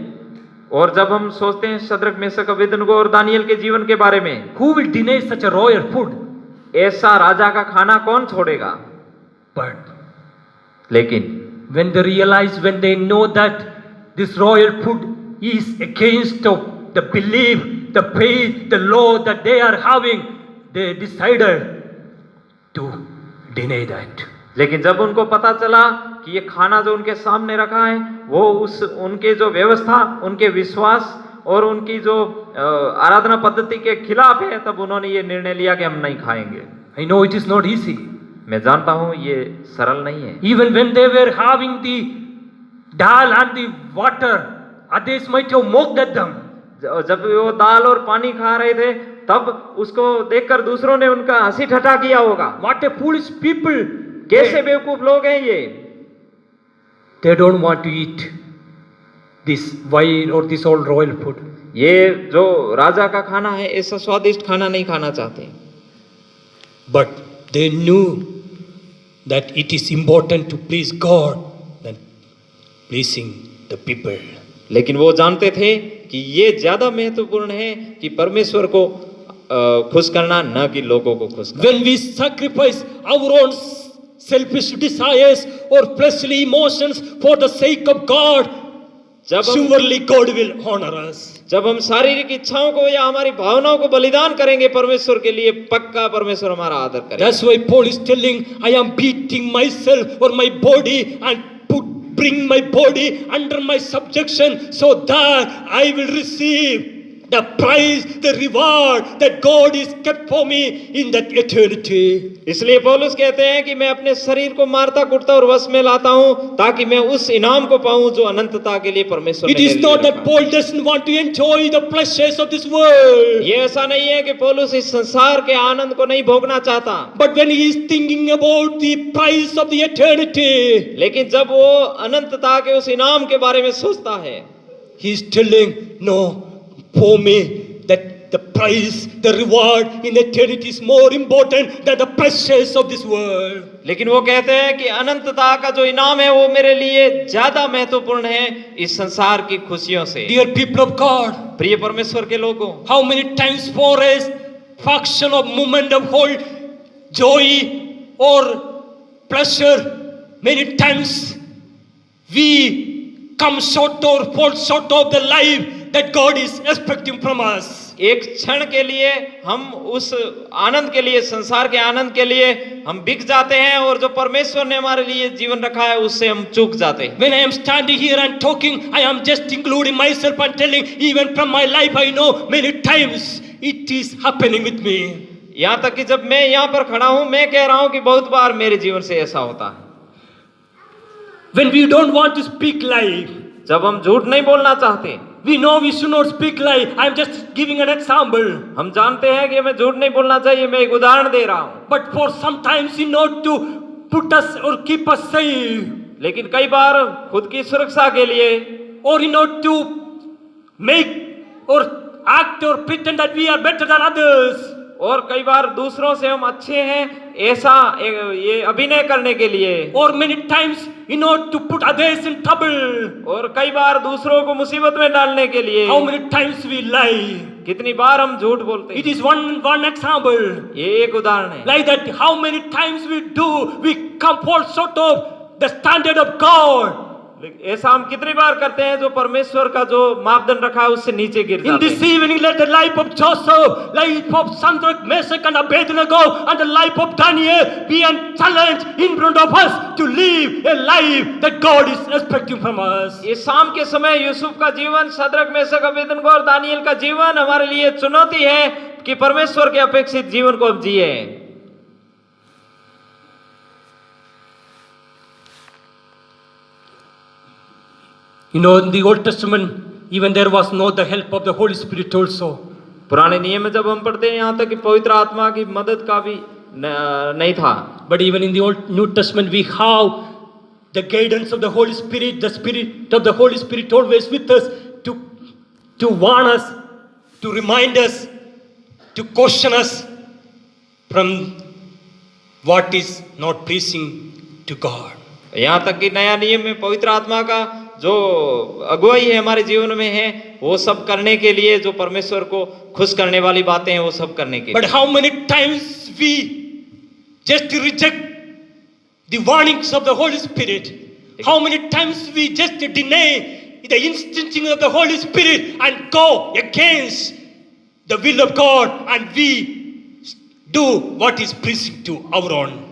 और जब हम सोचते हैं शद्रक, मेशक, अबेदनगो और दानियल के जीवन के बारे में, Who will deny such a royal food? ऐसा राजा का खाना कौन छोड़ेगा? But लेकिन when they realize, when they know that this royal food is against of the belief, the faith, the law that they are having, they decided to deny that. लेकिन जब उनको पता चला कि ये खाना जो उनके सामने रखा है वो उनके जो व्यवस्था, उनके विश्वास और उनकी जो आराधना पद्धति के खिलाफ है, तब उन्होंने ये निर्णय लिया कि हम नहीं खाएंगे. I know it is not easy. मैं जानता हूँ ये सरल नहीं है. Even when they were having the dal and the water, others might have mocked at them. जब वो दाल और पानी खा रहे थे, तब उसको देखकर दूसरों ने उनका हंसी ठट्ठा किया होगा. What a foolish people! कैसे बेवकूफ लोग हैं ये. They don't want to eat this wine or this all royal food. ये जो राजा का खाना है, ऐसा स्वादिष्ट खाना नहीं खाना चाहते. But they knew that it is important to please God than pleasing the people. लेकिन वो जानते थे कि ये ज्यादा महत्वपूर्ण है कि परमेश्वर को खुश करना, न कि लोगों को खुश करना. When we sacrifice our own selfish desires or fleshly emotions for the sake of God, surely God will honor us. जब हम शारीरिक इच्छाओं को या हमारी भावनाओं को बलिदान करेंगे परमेश्वर के लिए, पक्का परमेश्वर हमारा आदर करेगा. That's why Paul is telling, I am beating myself or my body and bring my body under my subjection so that I will receive the prize, the reward that God is kept for me in that eternity. इसलिए पौलुस कहते हैं कि मैं अपने शरीर को मारता कुटता और वश में लाता हूं ताकि मैं उस इनाम को पाऊं जो अनंतता के लिए परमेश्वर ने It is not that Paul doesn't want to enjoy the pleasures of this world. ये ऐसा नहीं है कि पौलुस इस संसार के आनंद को नहीं भोगना चाहता. But when he is thinking about the price of the eternity, लेकिन जब वो अनंतता के उस इनाम के बारे में सोचता है, he is telling, no, for me that the prize, the reward in eternity is more important than the pleasures of this world. लेकिन वो कहते हैं कि अनंतता का जो इनाम है वो मेरे लिए ज्यादा महत्वपूर्ण है इस संसार की खुशियों से. Dear people of God, प्रिय परमेश्वर के लोगों, how many times for a fraction of moment of whole joy or pleasure, many times we come short or fall short of the life that God is expecting from us. एक क्षण के लिए हम उस आनंद के लिए, संसार के आनंद के लिए हम बिक जाते हैं और जो परमेश्वर ने हमारे लिए जीवन रखा है उससे हम चूक जाते हैं. When I am standing here and talking, I am just including myself and telling, even from my life I know many times it is happening with me. यहाँ तक कि जब मैं यहाँ पर खड़ा हूँ, मैं कह रहा हूँ कि बहुत बार मेरे जीवन से ऐसा होता है. When we don't want to speak lie, जब हम झूठ नहीं बोलना चाहते, we know we should not speak lie. I am just giving an example. हम जानते हैं कि हमें झूठ नहीं बोलना चाहिए, मैं एक उदाहरण दे रहा हूँ. But for sometimes in order to put us or keep us safe, लेकिन कई बार खुद की सुरक्षा के लिए or in order to make or act or pretend that we are better than others, और कई बार दूसरों से हम अच्छे हैं ऐसा ये अभिनय करने के लिए, or many times in order to put others in trouble, और कई बार दूसरों को मुसीबत में डालने के लिए, how many times we lie. कितनी बार हम झूठ बोलते It हैं। is one example. ये एक उदाहरण है। Like that, how many times we come fall short of the standard of God. ऐसा हम कितनी बार करते हैं जो परमेश्वर का जो मापदंड रखा है उससे नीचे गिर In जाते this हैं। evening, let the life of Joseph, life of Shadrach, Meshach, and Abednego, and the life of Daniel be a challenge in front of us to live a life that God is expecting from us. इस शाम के समय यूसुफ का जीवन, Shadrach, Meshach, Abednego और Daniel का जीवन हमारे लिए चुनौती है कि परमेश्वर के अपेक्षित जीवन को हम जिए। You know, in the Old Testament, even there was no the help of the Holy Spirit also. पुराने नियम में जब हम पढ़ते हैं यहाँ तक कि पवित्र आत्मा की मदद का भी नहीं था। But even in the New Testament, we have the guidance of the Holy Spirit, the Spirit of the Holy Spirit always with us to warn us, to remind us, to caution us from what is not pleasing to God. यहाँ तक कि नया नियम में पवित्र आत्मा का जो अगुवाई है हमारे जीवन में है, वो सब करने के लिए, जो परमेश्वर को खुश करने वाली बातें हैं वो सब करने के But लिए। how many times we just reject the warnings of the Holy Spirit? How many times we just deny the instincting of the Holy Spirit and go against the will of God, and we do what is pleasing to our own.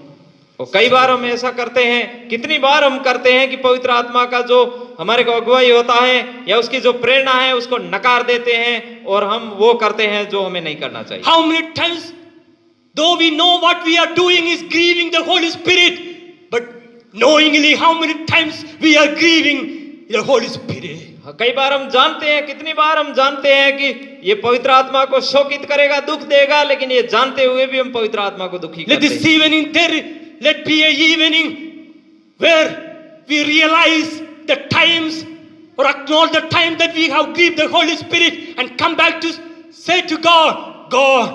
और कई बार हम ऐसा करते हैं, कितनी बार हम करते हैं कि पवित्र आत्मा का जो हमारे को अगुवाई होता है या उसकी जो प्रेरणा है उसको नकार देते हैं और हम वो करते हैं जो हमें नहीं करना चाहिए। How many times, though we know what we are doing is grieving the Holy Spirit, but knowingly how many times we are grieving the Holy Spirit. कई बार हम जानते हैं, कितनी बार हम जानते हैं कि ये पवित्र आत्मा को शोकित करेगा, दुख देगा, लेकिन ये जानते हुए भी हम पवित्र आत्मा को दुखी Let करते this हैं। evening let be a evening where we realize the times or acknowledge the time that we have grieved the Holy Spirit and come back to say to God, God,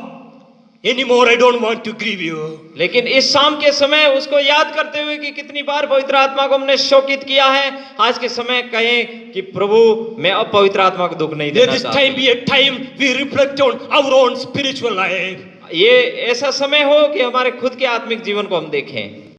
anymore I don't want to grieve you. लेकिन इस शाम के समय उसको याद करते हुए कि कितनी बार पवित्र आत्मा को हमने शोकित किया है, आज के समय कहें कि प्रभु मैं अब पवित्र आत्मा को दुख नहीं Let देना this चाहता। time be a time we reflect on our own spiritual life. ये ऐसा समय हो कि हमारे खुद के आत्मिक जीवन को हम देखें।